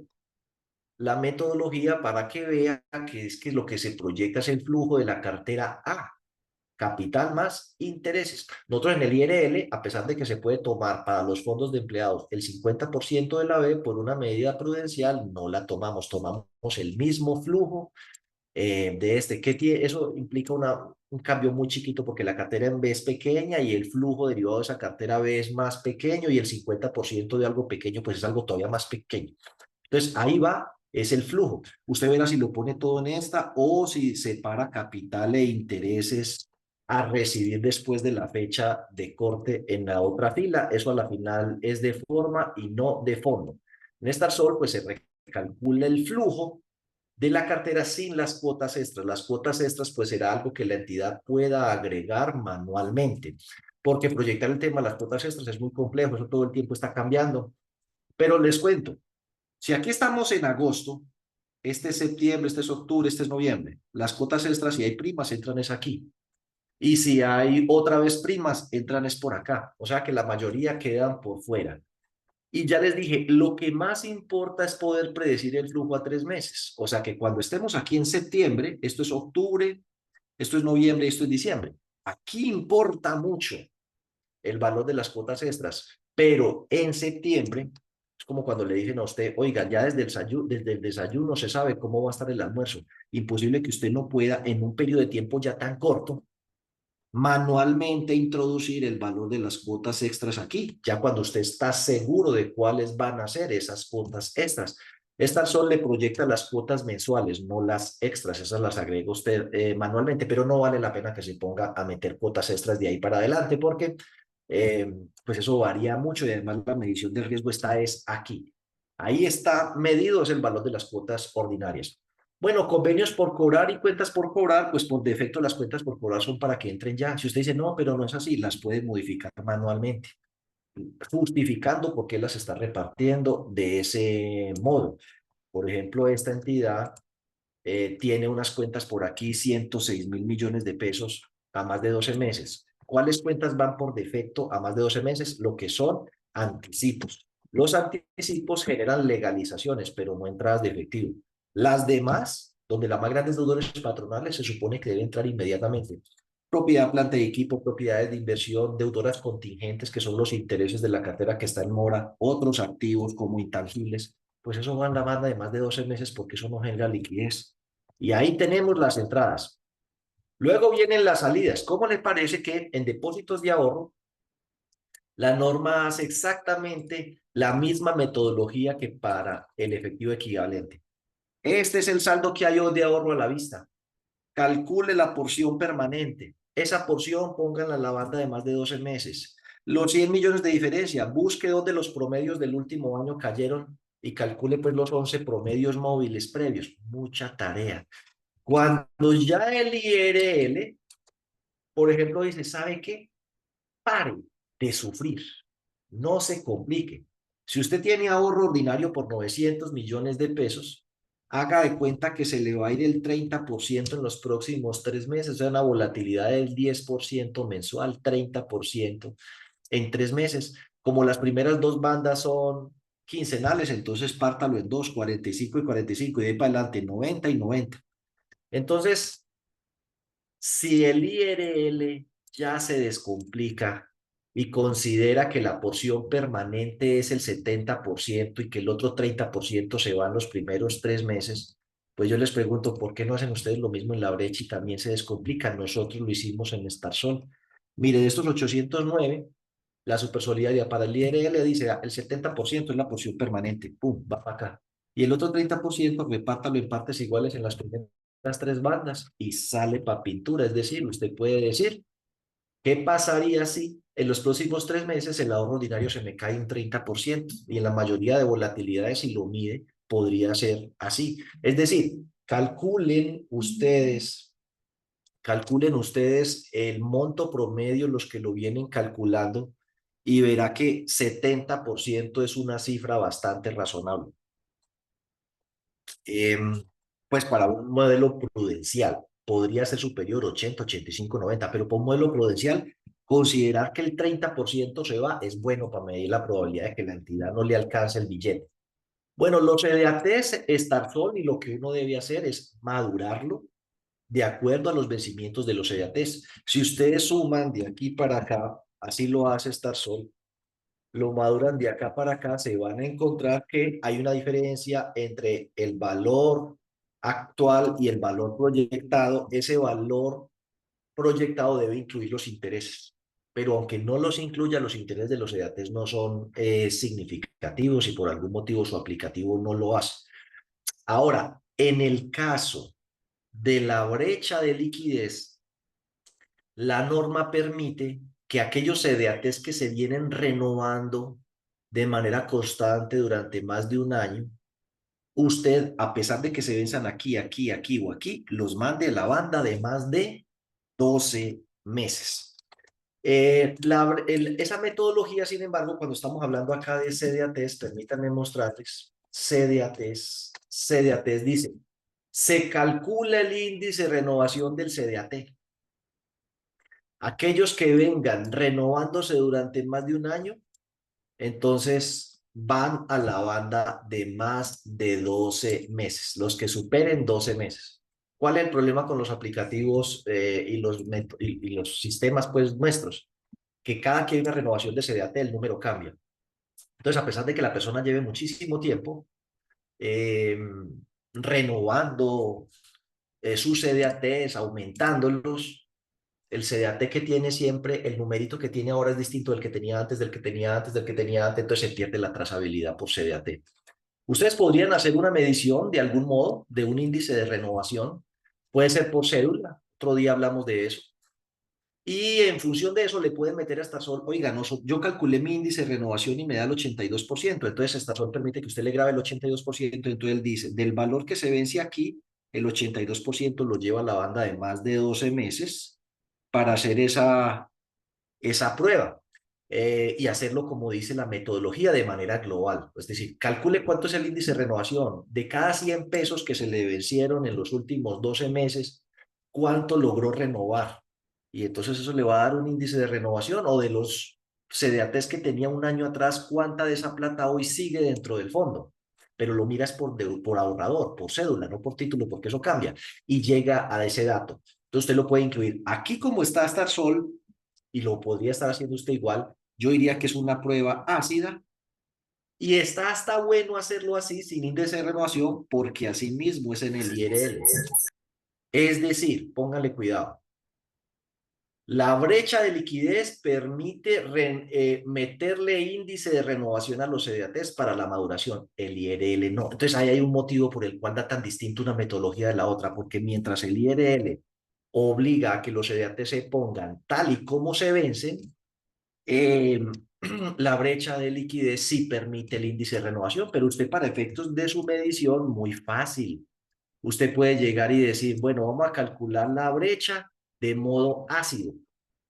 S1: la metodología para que vea que es que lo que se proyecta es el flujo de la cartera A, capital más intereses. Nosotros en el IRL, a pesar de que se puede tomar para los fondos de empleados el 50% de la B por una medida prudencial, no la tomamos, tomamos el mismo flujo de este. ¿Qué tiene? Eso implica un cambio muy chiquito porque la cartera en B es pequeña y el flujo derivado de esa cartera B es más pequeño y el 50% de algo pequeño pues es algo todavía más pequeño. Entonces, ahí va, es el flujo. Usted verá si lo pone todo en esta o si separa capital e intereses a recibir después de la fecha de corte en la otra fila. Eso a la final es de forma y no de fondo. En esta Sol, pues se recalcula el flujo de la cartera sin las cuotas extras. Las cuotas extras, pues será algo que la entidad pueda agregar manualmente, porque proyectar el tema de las cuotas extras es muy complejo, eso todo el tiempo está cambiando. Pero les cuento, si aquí estamos en agosto, este es septiembre, este es octubre, este es noviembre, las cuotas extras, si hay primas, entran es aquí. Y si hay otra vez primas, entran es por acá. O sea que la mayoría quedan por fuera. Y ya les dije, lo que más importa es poder predecir el flujo a 3 meses. O sea que cuando estemos aquí en septiembre, esto es octubre, esto es noviembre y esto es diciembre. Aquí importa mucho el valor de las cuotas extras, pero en septiembre es como cuando le dicen a usted, oiga, ya desde el desayuno se sabe cómo va a estar el almuerzo. Imposible que usted no pueda en un periodo de tiempo ya tan corto manualmente introducir el valor de las cuotas extras aquí, ya cuando usted está seguro de cuáles van a ser esas cuotas extras. Esta Sol le proyecta las cuotas mensuales, no las extras, esas las agrega usted manualmente, pero no vale la pena que se ponga a meter cuotas extras de ahí para adelante porque pues eso varía mucho y además la medición del riesgo está es aquí. Ahí está medido es el valor de las cuotas ordinarias. Bueno, convenios por cobrar y cuentas por cobrar, pues por defecto las cuentas por cobrar son para que entren ya. Si usted dice, no, pero no es así, las puede modificar manualmente, justificando por qué las está repartiendo de ese modo. Por ejemplo, esta entidad tiene unas cuentas por aquí, 106.000 millones de pesos a más de 12 meses. ¿Cuáles cuentas van por defecto a más de 12 meses? Lo que son anticipos. Los anticipos generan legalizaciones, pero no entradas de efectivo. Las demás, donde la más grande es deudores patronales, se supone que debe entrar inmediatamente. Propiedad, planta y equipo, propiedades de inversión, deudoras contingentes, que son los intereses de la cartera que está en mora, otros activos como intangibles, pues eso va en la banda de más de 12 meses porque eso no genera liquidez. Y ahí tenemos las entradas. Luego vienen las salidas. ¿Cómo les parece que en depósitos de ahorro la norma hace exactamente la misma metodología que para el efectivo equivalente? Este es el saldo que hay hoy de ahorro a la vista. Calcule la porción permanente. Esa porción pónganla en la banda de más de 12 meses. Los 100 millones de diferencia, busque dónde los promedios del último año cayeron y calcule pues los 11 promedios móviles previos. Mucha tarea. Cuando ya el IRL, por ejemplo, dice, ¿sabe qué? Pare de sufrir. No se complique. Si usted tiene ahorro ordinario por 900 millones de pesos, haga de cuenta que se le va a ir el 30% en los próximos 3 meses, o sea, una volatilidad del 10% mensual, 30% en 3 meses. Como las primeras dos bandas son quincenales, entonces pártalo en dos, 45 y 45, y de ahí para adelante 90 y 90. Entonces, Si el IRL ya se descomplica y considera que la porción permanente es el 70% y que el otro 30% se va en los primeros 3 meses, pues yo les pregunto, ¿por qué no hacen ustedes lo mismo en la brecha y también se descomplica? Nosotros lo hicimos en Starsol. Mire, de estos 809, la supersolidaridad para el IRL dice, el 70% es la porción permanente, pum, va para acá. Y el otro 30%, repártalo en partes iguales en las primeras 3 bandas y sale para pintura. Es decir, usted puede decir, ¿qué pasaría si en los próximos 3 meses el ahorro ordinario se me cae un 30%? Y en la mayoría de volatilidades, si lo mide, podría ser así. Es decir, calculen ustedes el monto promedio, los que lo vienen calculando, y verá que 70% es una cifra bastante razonable. Pues para un modelo prudencial podría ser superior 80, 85, 90, pero para un modelo prudencial, considerar que el 30% se va es bueno para medir la probabilidad de que la entidad no le alcance el billete. Bueno, los CDATs son y lo que uno debe hacer es madurarlo de acuerdo a los vencimientos de los CDATs. Si ustedes suman de aquí para acá, así lo hace Starsol, lo maduran de acá para acá, se van a encontrar que hay una diferencia entre el valor actual y el valor proyectado. Ese valor proyectado debe incluir los intereses, pero aunque no los incluya, los intereses de los EATs no son significativos y por algún motivo su aplicativo no lo hace. Ahora, en el caso de la brecha de liquidez, la norma permite que aquellos CDATs que se vienen renovando de manera constante durante más de un año, usted, a pesar de que se venzan aquí, aquí, aquí o aquí, los mande a la banda de más de 12 meses. Esa metodología, sin embargo, cuando estamos hablando acá de CDATs, permítanme mostrarles, CDATs dice, se calcula el índice de renovación del CDAT. Aquellos que vengan renovándose durante más de un año, entonces van a la banda de más de 12 meses, los que superen 12 meses. ¿Cuál es el problema con los aplicativos y los sistemas pues nuestros? Que cada que hay una renovación de CDAT el número cambia. Entonces, a pesar de que la persona lleve muchísimo tiempo eh, renovando sus CDATs, aumentándolos, el CDAT que tiene siempre, el numerito que tiene ahora es distinto del que tenía antes, del que tenía antes, del que tenía antes, entonces se pierde la trazabilidad por CDAT. Ustedes podrían hacer una medición de algún modo de un índice de renovación, puede ser por cédula, otro día hablamos de eso, y en función de eso le pueden meter a Starsol, oiga, no, yo calculé mi índice de renovación y me da el 82%, entonces Starsol permite que usted le grabe el 82%, entonces él dice, del valor que se vence aquí, el 82% lo lleva a la banda de más de 12 meses para hacer esa prueba y hacerlo como dice la metodología de manera global. Es decir, calcule cuánto es el índice de renovación de cada 100 pesos que se le vencieron en los últimos 12 meses, cuánto logró renovar. Y entonces eso le va a dar un índice de renovación o de los CDATs que tenía un año atrás, cuánta de esa plata hoy sigue dentro del fondo. Pero lo miras por ahorrador, por cédula, no por título, porque eso cambia. Y llega a ese dato. Entonces usted lo puede incluir. Aquí como está Starsol, y lo podría estar haciendo usted igual, yo diría que es una prueba ácida y está hasta bueno hacerlo así sin índice de renovación porque así mismo es en el IRL. Es decir, póngale cuidado. La brecha de liquidez permite meterle índice de renovación a los CDATs para la maduración. El IRL no. Entonces ahí hay un motivo por el cual da tan distinto una metodología de la otra, porque mientras el IRL obliga a que los CDATs se pongan tal y como se vencen, eh, la brecha de liquidez sí permite el índice de renovación, pero usted para efectos de su medición, muy fácil. Usted puede llegar y decir, bueno, vamos a calcular la brecha de modo ácido.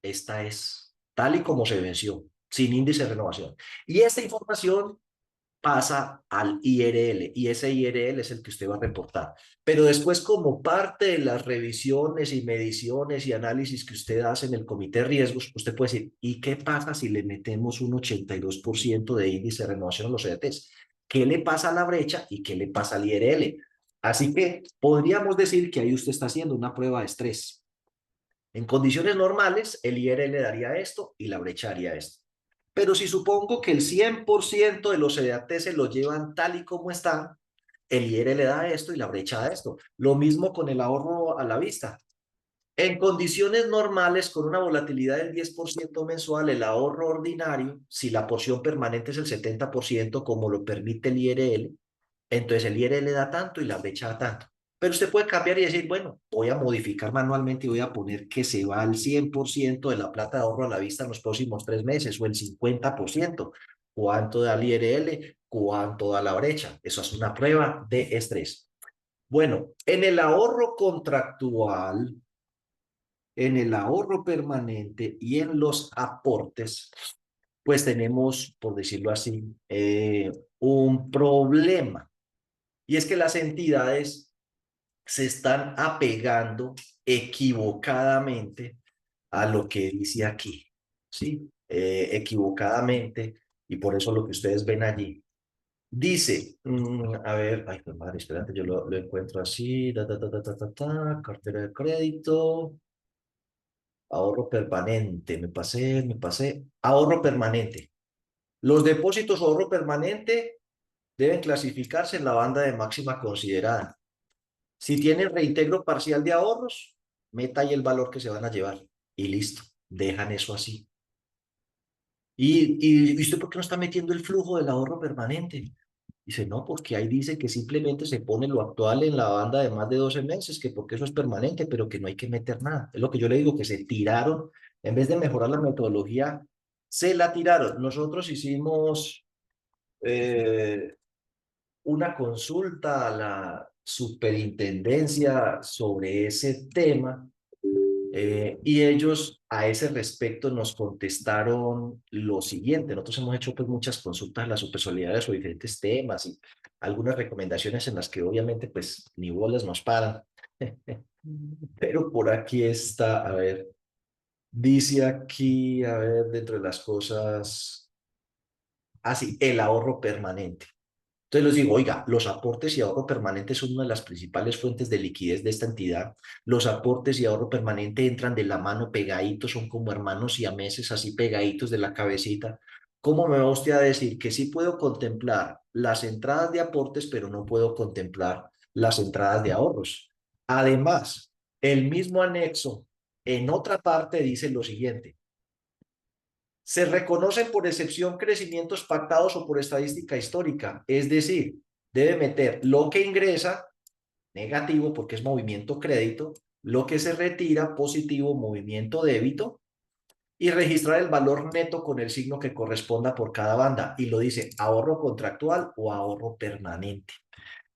S1: Esta es tal y como se venció, sin índice de renovación. Y esta información pasa al IRL y ese IRL es el que usted va a reportar. Pero después, como parte de las revisiones y mediciones y análisis que usted hace en el comité de riesgos, usted puede decir, ¿y qué pasa si le metemos un 82% de índice de renovación a los EDTs? ¿Qué le pasa a la brecha y qué le pasa al IRL? Así que podríamos decir que ahí usted está haciendo una prueba de estrés. En condiciones normales, el IRL daría esto y la brecha daría esto. Pero si supongo que el 100% de los CDT se lo llevan tal y como están, el IRL da esto y la brecha da esto. Lo mismo con el ahorro a la vista. En condiciones normales, con una volatilidad del 10% mensual, el ahorro ordinario, si la porción permanente es el 70%, como lo permite el IRL, entonces el IRL da tanto y la brecha da tanto. Pero usted puede cambiar y decir, bueno, voy a modificar manualmente y voy a poner que se va al 100% de la plata de ahorro a la vista en los próximos 3 meses o el 50%. ¿Cuánto da el IRL? ¿Cuánto da la brecha? Eso es una prueba de estrés. Bueno, en el ahorro permanente y en los aportes, pues tenemos, por decirlo así, un problema. Y es que las entidades se están apegando equivocadamente a lo que dice aquí, ¿sí? Equivocadamente, y por eso lo que ustedes ven allí. Dice, a ver, ay, pues madre, espérate, yo lo encuentro así, cartera de crédito, ahorro permanente, me pasé, ahorro permanente. Los depósitos o ahorro permanente deben clasificarse en la banda de máxima considerada. Si tienen reintegro parcial de ahorros, meta ahí el valor que se van a llevar y listo, dejan eso así. ¿Y usted por qué no está metiendo el flujo del ahorro permanente? Dice, no, porque ahí dice que simplemente se pone lo actual en la banda de más de 12 meses, que porque eso es permanente, pero que no hay que meter nada. Es lo que yo le digo, que se tiraron, en vez de mejorar la metodología, se la tiraron. Nosotros hicimos eh, una consulta a la superintendencia sobre ese tema y ellos a ese respecto nos contestaron lo siguiente. Nosotros hemos hecho pues muchas consultas a las supersolidaridades sobre diferentes temas y algunas recomendaciones en las que obviamente pues ni bolas nos paran. Pero por aquí está, a ver, dice aquí, a ver, dentro de las cosas, así, el ahorro permanente. Entonces les digo, oiga, los aportes y ahorro permanente son una de las principales fuentes de liquidez de esta entidad. Los aportes y ahorro permanente entran de la mano pegaditos, son como hermanos siameses, así pegaditos de la cabecita. ¿Cómo me va usted a decir que sí puedo contemplar las entradas de aportes, pero no puedo contemplar las entradas de ahorros? Además, el mismo anexo en otra parte dice lo siguiente. Se reconocen por excepción crecimientos pactados o por estadística histórica, es decir, debe meter lo que ingresa, negativo porque es movimiento crédito, lo que se retira, positivo, movimiento débito, y registrar el valor neto con el signo que corresponda por cada banda. Y lo dice ahorro contractual o ahorro permanente.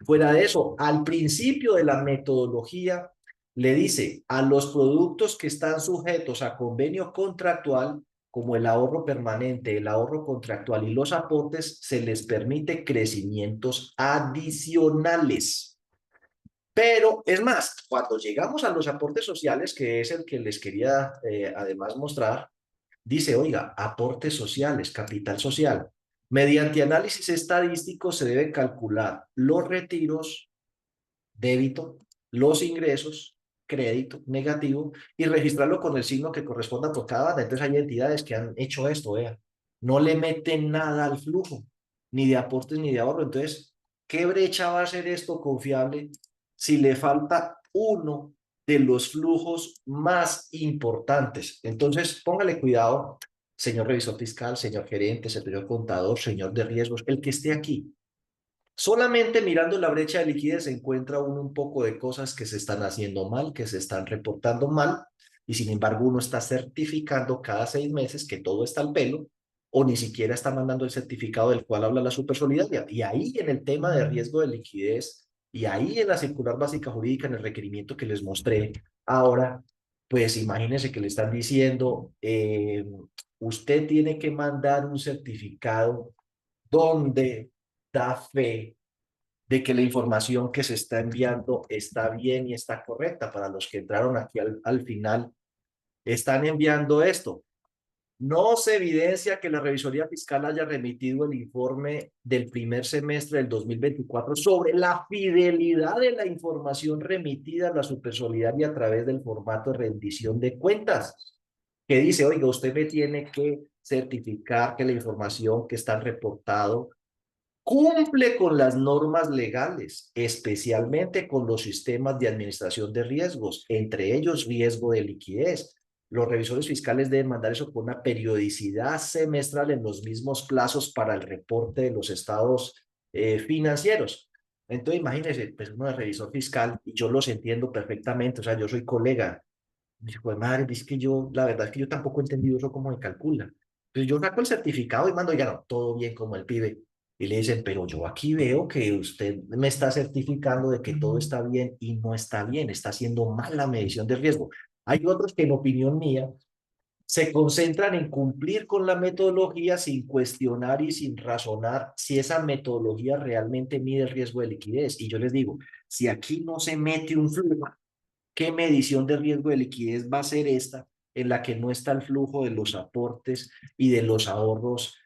S1: Fuera de eso, al principio de la metodología, le dice a los productos que están sujetos a convenio contractual, como el ahorro permanente, el ahorro contractual y los aportes, se les permite crecimientos adicionales. Pero es más, cuando llegamos a los aportes sociales, que es el que les quería además mostrar, dice, oiga, aportes sociales, capital social. Mediante análisis estadístico se debe calcular los retiros, débito, los ingresos, crédito, negativo, y registrarlo con el signo que corresponda por cada banda. Entonces hay entidades que han hecho esto, vea. No le meten nada al flujo, ni de aportes ni de ahorro. Entonces, ¿qué brecha va a ser esto confiable si le falta uno de los flujos más importantes? Entonces, póngale cuidado, señor revisor fiscal, señor gerente, señor contador, señor de riesgos, el que esté aquí. Solamente mirando la brecha de liquidez se encuentra uno un poco de cosas que se están haciendo mal, que se están reportando mal, y sin embargo uno está certificando cada 6 meses que todo está al pelo, o ni siquiera está mandando el certificado del cual habla la supersolidaria. Y ahí en el tema de riesgo de liquidez, y ahí en la circular básica jurídica, en el requerimiento que les mostré ahora, pues imagínense que le están diciendo, usted tiene que mandar un certificado donde da fe de que la información que se está enviando está bien y está correcta. Para los que entraron aquí al final, están enviando esto. No se evidencia que la revisoría fiscal haya remitido el informe del primer semestre del 2024 sobre la fidelidad de la información remitida a la Supersolidaria a través del formato de rendición de cuentas, que dice, oiga, usted me tiene que certificar que la información que está reportado cumple con las normas legales, especialmente con los sistemas de administración de riesgos, entre ellos riesgo de liquidez. Los revisores fiscales deben mandar eso con una periodicidad semestral en los mismos plazos para el reporte de los estados financieros. Entonces, imagínense, pues uno es revisor fiscal y yo los entiendo perfectamente, o sea, yo soy colega. Dijo, de madre, es que yo, la verdad es que yo tampoco he entendido eso cómo se calcula. Entonces yo saco el certificado y mando, ya no, todo bien como el pibe. Y le dicen, pero yo aquí veo que usted me está certificando de que todo está bien y no está bien, está haciendo mal la medición de riesgo. Hay otros que en opinión mía se concentran en cumplir con la metodología sin cuestionar y sin razonar si esa metodología realmente mide el riesgo de liquidez. Y yo les digo, si aquí no se mete un flujo, ¿qué medición de riesgo de liquidez va a ser esta en la que no está el flujo de los aportes y de los ahorros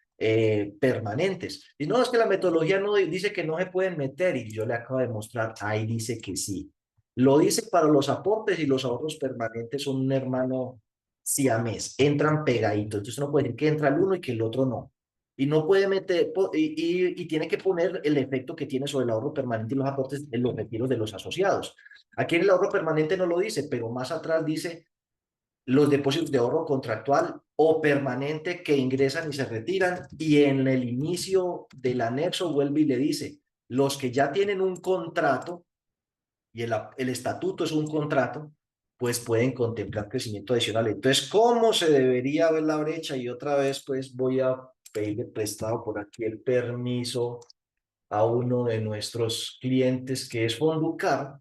S1: permanentes? Y no, es que la metodología no dice que no se pueden meter y yo le acabo de mostrar, ahí dice que sí. Lo dice para los aportes y los ahorros permanentes son un hermano siamés, entran pegaditos. Entonces uno puede decir que entra el uno y que el otro no. Y no puede meter, y tiene que poner el efecto que tiene sobre el ahorro permanente y los aportes en los retiros de los asociados. Aquí en el ahorro permanente no lo dice, pero más atrás dice los depósitos de ahorro contractual o permanente que ingresan y se retiran. Y en el inicio del anexo vuelve y le dice, los que ya tienen un contrato, y el estatuto es un contrato, pues pueden contemplar crecimiento adicional. Entonces, ¿cómo se debería ver la brecha? Y otra vez, pues voy a pedirle prestado por aquí el permiso a uno de nuestros clientes que es Fonducar.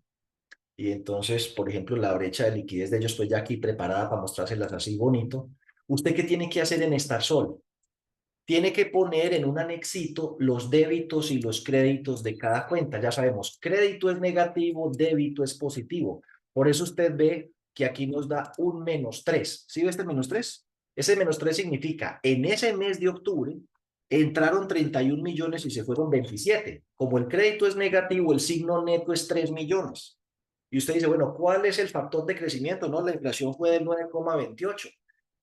S1: Y entonces, por ejemplo, la brecha de liquidez de ellos, pues ya aquí preparada para mostrárselas así bonito. ¿Usted qué tiene que hacer en Starsol? Tiene que poner en un anexito los débitos y los créditos de cada cuenta. Ya sabemos, crédito es negativo, débito es positivo. Por eso usted ve que aquí nos da un -3. ¿Sí ve este -3? Ese -3 significa, en ese mes de octubre, entraron 31 millones y se fueron 27. Como el crédito es negativo, el signo neto es 3 millones. Y usted dice, bueno, ¿cuál es el factor de crecimiento? No, la inflación fue del 9,28.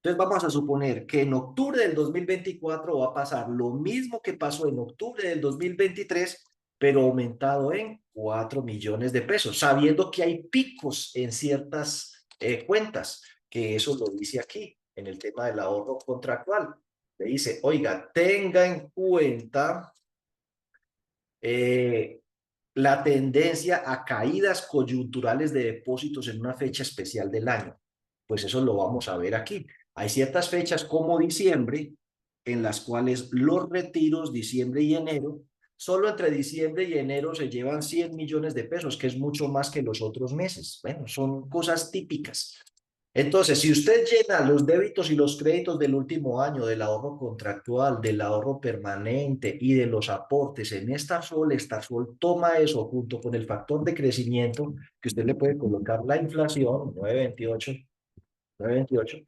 S1: Entonces vamos a suponer que en octubre del 2024 va a pasar lo mismo que pasó en octubre del 2023, pero aumentado en 4 millones de pesos, sabiendo que hay picos en ciertas cuentas, que eso lo dice aquí, en el tema del ahorro contractual. Le dice, oiga, tenga en cuenta eh, la tendencia a caídas coyunturales de depósitos en una fecha especial del año. Pues eso lo vamos a ver aquí. Hay ciertas fechas como diciembre, en las cuales los retiros, diciembre y enero, solo entre diciembre y enero se llevan 100 millones de pesos, que es mucho más que los otros meses. Bueno, son cosas típicas. Entonces, si usted llena los débitos y los créditos del último año, del ahorro contractual, del ahorro permanente y de los aportes en esta sol toma eso junto con el factor de crecimiento, que usted le puede colocar la inflación, 9,28, 9,28,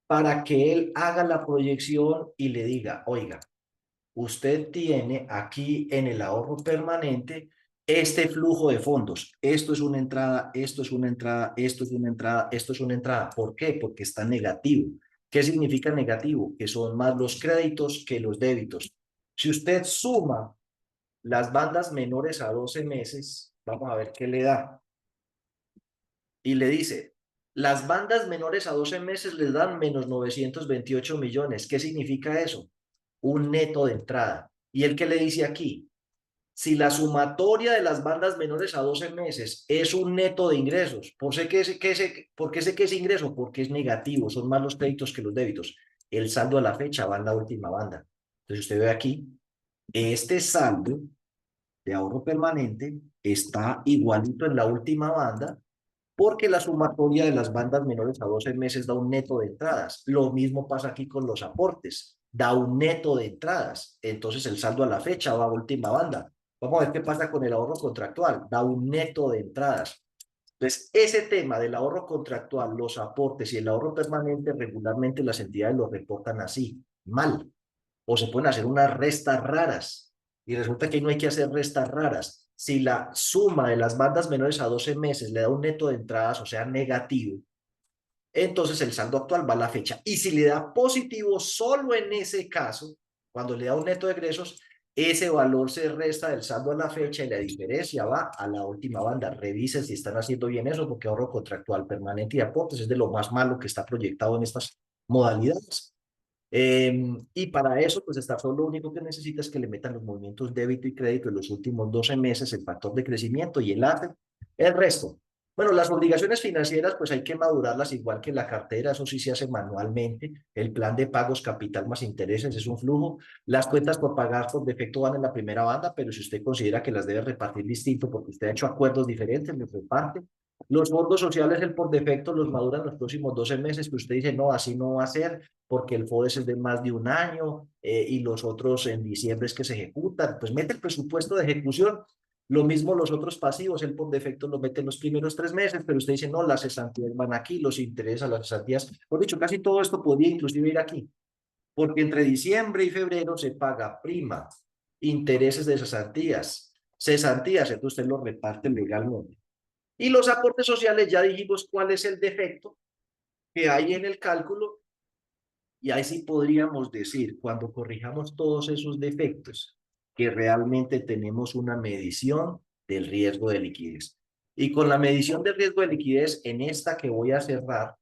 S1: para que él haga la proyección y le diga, oiga, usted tiene aquí en el ahorro permanente este flujo de fondos. Esto es una entrada, esto es una entrada, esto es una entrada, esto es una entrada. ¿Por qué? Porque está negativo. ¿Qué significa negativo? Que son más los créditos que los débitos. Si usted suma las bandas menores a 12 meses, vamos a ver qué le da. Y le dice, las bandas menores a 12 meses les dan -928 millones. ¿Qué significa eso? Un neto de entrada. ¿Y el que le dice aquí? Si la sumatoria de las bandas menores a 12 meses es un neto de ingresos, ¿por qué sé que es ingreso? Porque es negativo, son más los créditos que los débitos. El saldo a la fecha va en la última banda. Entonces usted ve aquí, este saldo de ahorro permanente está igualito en la última banda porque la sumatoria de las bandas menores a 12 meses da un neto de entradas. Lo mismo pasa aquí con los aportes, da un neto de entradas. Entonces el saldo a la fecha va a última banda. Vamos a ver qué pasa con el ahorro contractual, da un neto de entradas. Entonces, ese tema del ahorro contractual, los aportes y el ahorro permanente, regularmente las entidades lo reportan así, mal. O se pueden hacer unas restas raras. Y resulta que ahí no hay que hacer restas raras. Si la suma de las bandas menores a 12 meses le da un neto de entradas, o sea, negativo, entonces el saldo actual va a la fecha. Y si le da positivo, solo en ese caso, cuando le da un neto de egresos, ese valor se resta del saldo a la fecha y la diferencia va a la última banda. Revisen si están haciendo bien eso, porque ahorro contractual permanente y aportes es de lo más malo que está proyectado en estas modalidades. Y para eso, pues Starsol lo único que necesita es que le metan los movimientos débito y crédito en los últimos 12 meses, el factor de crecimiento y el AFE, el resto. Bueno, las obligaciones financieras, pues hay que madurarlas igual que la cartera, eso sí se hace manualmente. El plan de pagos capital más intereses es un flujo. Las cuentas por pagar por defecto van en la primera banda, pero si usted considera que las debe repartir distinto porque usted ha hecho acuerdos diferentes, los reparte. Los fondos sociales, el por defecto, los maduran los próximos 12 meses, que usted dice, no, así no va a ser, porque el FODES es de más de un año y los otros en diciembre es que se ejecutan. Pues mete el presupuesto de ejecución. Lo mismo los otros pasivos, el por defecto lo mete en los primeros 3 meses, pero usted dice, no, las cesantías van aquí, los intereses a las cesantías. Por dicho, casi todo esto podría inclusive ir aquí, porque entre diciembre y febrero se paga prima, intereses de cesantías, entonces usted lo reparte legalmente. Y los aportes sociales, ya dijimos cuál es el defecto que hay en el cálculo, y ahí sí podríamos decir, cuando corrijamos todos esos defectos, que realmente tenemos una medición del riesgo de liquidez. Y con la medición del riesgo de liquidez, en esta que voy a cerrar,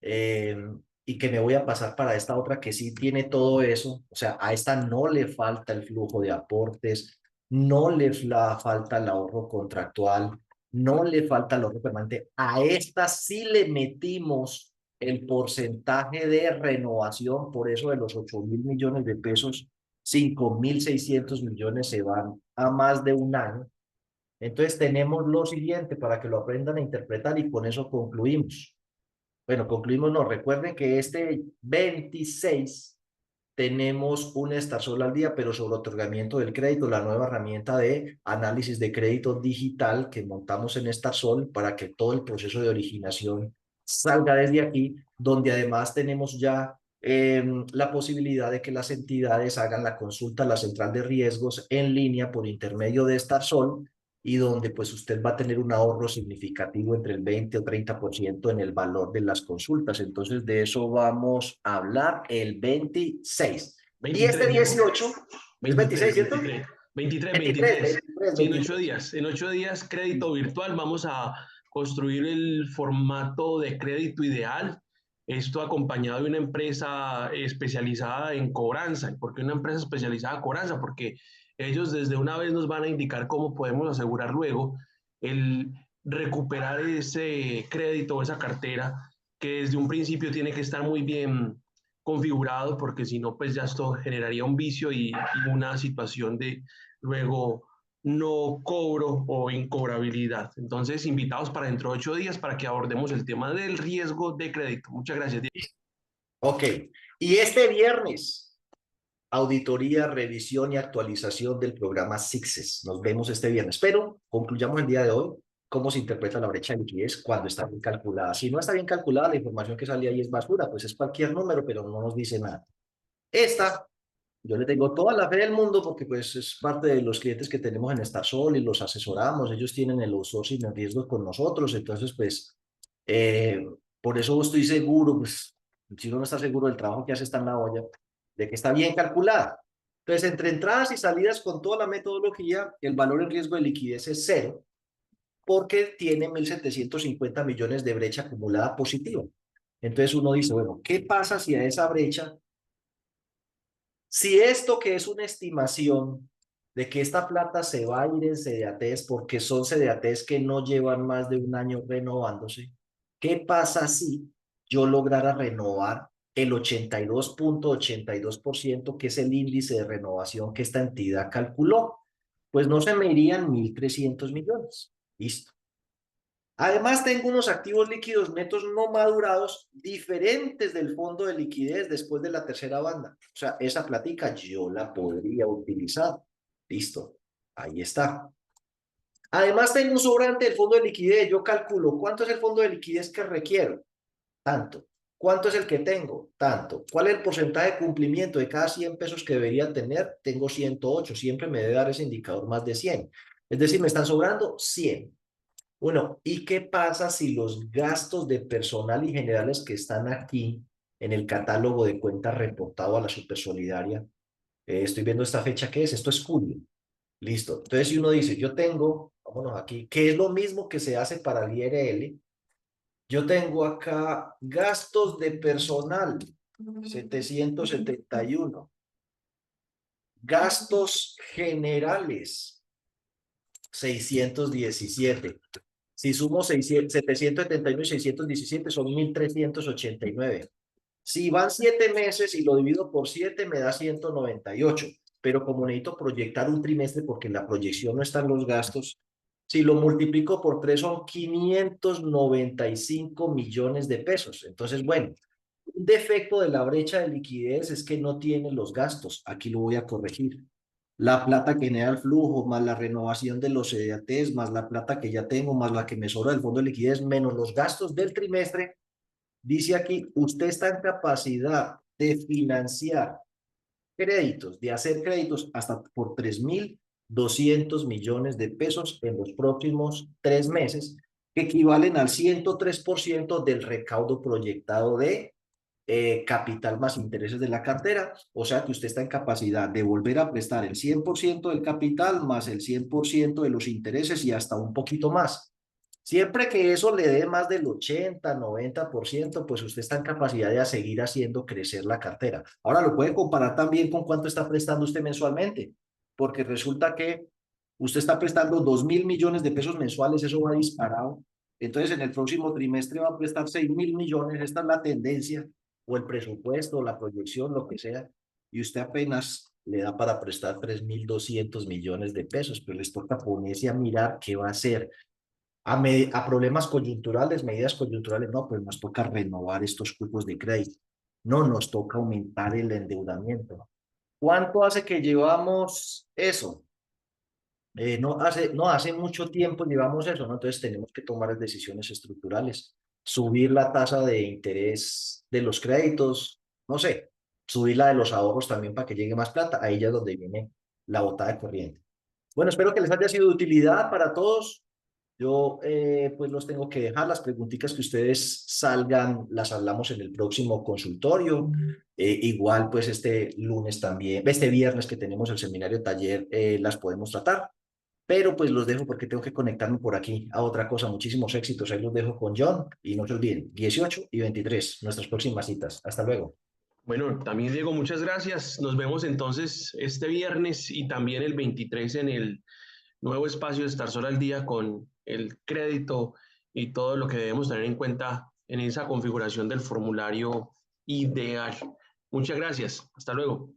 S1: eh, y que me voy a pasar para esta otra que sí tiene todo eso, o sea, a esta no le falta el flujo de aportes, no le falta el ahorro contractual, no le falta el ahorro permanente, a esta sí le metimos el porcentaje de renovación, por eso de los 8.000 millones de pesos, 5.600 millones se van a más de un año. Entonces tenemos lo siguiente para que lo aprendan a interpretar y con eso concluimos. Bueno, concluimos, no, recuerden que este 26 tenemos un Starsol al día, pero sobre otorgamiento del crédito, la nueva herramienta de análisis de crédito digital que montamos en Starsol para que todo el proceso de originación salga desde aquí, donde además tenemos ya la posibilidad de que las entidades hagan la consulta a la central de riesgos en línea por intermedio de Starsol y donde pues usted va a tener un ahorro significativo entre el 20 o 30% en el valor de las consultas. Entonces de eso vamos a hablar el 26. Y este
S2: 23, dijo.
S1: 18, es 26,
S2: 23,
S1: ¿cierto?
S2: 23. 23,
S1: 23,
S2: 23.
S1: 23,
S2: Sí, en
S1: 23.
S2: 8 días. En 8 días, crédito virtual. Vamos a construir el formato de crédito ideal. Esto acompañado de una empresa especializada en cobranza. ¿Por qué una empresa especializada en cobranza? Porque ellos desde una vez nos van a indicar cómo podemos asegurar luego el recuperar ese crédito o esa cartera que desde un principio tiene que estar muy bien configurado, porque si no, pues ya esto generaría un vicio y una situación de luego no cobro o incobrabilidad. Entonces, invitados para dentro de 8 días para que abordemos el tema del riesgo de crédito. Muchas gracias, Diego.
S1: Ok, y este viernes, auditoría, revisión y actualización del programa SIXES. Nos vemos este viernes, pero concluyamos el día de hoy cómo se interpreta la brecha de liquidez cuando está bien calculada. Si no está bien calculada, la información que sale ahí es basura, pues es cualquier número, pero no nos dice nada. Esta, yo le tengo toda la fe del mundo porque pues es parte de los clientes que tenemos en Starsol y los asesoramos, ellos tienen el outsourcing en riesgos con nosotros, entonces pues eh, por eso estoy seguro, pues si uno no está seguro del trabajo que hace está en la olla, de que está bien calculada. Entonces, entre entradas y salidas con toda la metodología, el valor en riesgo de liquidez es cero porque tiene 1.750 millones de brecha acumulada positiva. Entonces uno dice, bueno, ¿qué pasa si a esa brecha, si esto que es una estimación de que esta plata se va a ir en CDATs porque son CDATs que no llevan más de un año renovándose, ¿qué pasa si yo lograra renovar el 82.82%, que es el índice de renovación que esta entidad calculó? Pues no se me irían 1.300 millones. Listo. Además, tengo unos activos líquidos netos no madurados diferentes del fondo de liquidez después de la tercera banda. O sea, esa platica yo la podría utilizar. Listo. Ahí está. Además, tengo un sobrante del fondo de liquidez. Yo calculo cuánto es el fondo de liquidez que requiero. Tanto. ¿Cuánto es el que tengo? Tanto. ¿Cuál es el porcentaje de cumplimiento de cada 100 pesos que debería tener? Tengo 108. Siempre me debe dar ese indicador más de 100. Es decir, me están sobrando 100. Bueno, ¿y qué pasa si los gastos de personal y generales que están aquí en el catálogo de cuentas reportado a la Supersolidaria? Estoy viendo esta fecha, ¿qué es? Esto es julio. Listo. Entonces, si uno dice, yo tengo, vámonos aquí, que es lo mismo que se hace para el IRL, yo tengo acá gastos de personal, 771. Gastos generales, 617. Si sumo 771 y 617 son 1389. Si van 7 meses y lo divido por 7 me da 198. Pero como necesito proyectar un trimestre porque en la proyección no están los gastos, si lo multiplico por 3 son 595 millones de pesos. Entonces, bueno, un defecto de la brecha de liquidez es que no tiene los gastos. Aquí lo voy a corregir. La plata que genera el flujo, más la renovación de los CDATs, más la plata que ya tengo, más la que me sobra del fondo de liquidez, menos los gastos del trimestre. Dice aquí, usted está en capacidad de financiar créditos, de hacer créditos hasta por 3.200 millones de pesos en los próximos 3 meses, que equivalen al 103% del recaudo proyectado de capital más intereses de la cartera. O sea que usted está en capacidad de volver a prestar el 100% del capital más el 100% de los intereses y hasta un poquito más. Siempre que eso le dé más del 80-90%, pues usted está en capacidad de seguir haciendo crecer la cartera. Ahora lo puede comparar también con cuánto está prestando usted mensualmente, porque resulta que usted está prestando 2.000 millones de pesos mensuales, eso va disparado. Entonces en el próximo trimestre va a prestar 6.000 millones, esta es la tendencia, o el presupuesto, o la proyección, lo que sea, y usted apenas le da para prestar 3.200 millones de pesos, pero les toca ponerse a mirar qué va a hacer a problemas coyunturales, medidas coyunturales, no, pues nos toca renovar estos cupos de crédito. No, nos toca aumentar el endeudamiento. ¿Cuánto hace que llevamos eso? No hace mucho tiempo llevamos eso, ¿no? Entonces tenemos que tomar decisiones estructurales. Subir la tasa de interés de los créditos, no sé, subir la de los ahorros también para que llegue más plata. Ahí ya es donde viene la botada de corriente. Bueno, espero que les haya sido de utilidad para todos. Yo pues los tengo que dejar, las preguntitas que ustedes salgan las hablamos en el próximo consultorio. Igual pues este lunes también, este viernes que tenemos el seminario taller, las podemos tratar, pero pues los dejo porque tengo que conectarme por aquí a otra cosa. Muchísimos éxitos, ahí los dejo con John y no se olviden, 18 y 23 nuestras próximas citas. Hasta luego.
S2: Bueno, también Diego, muchas gracias. Nos vemos entonces este viernes y también el 23 en el nuevo espacio de Estar Solo al Día con el crédito y todo lo que debemos tener en cuenta en esa configuración del formulario ideal. Muchas gracias. Hasta luego.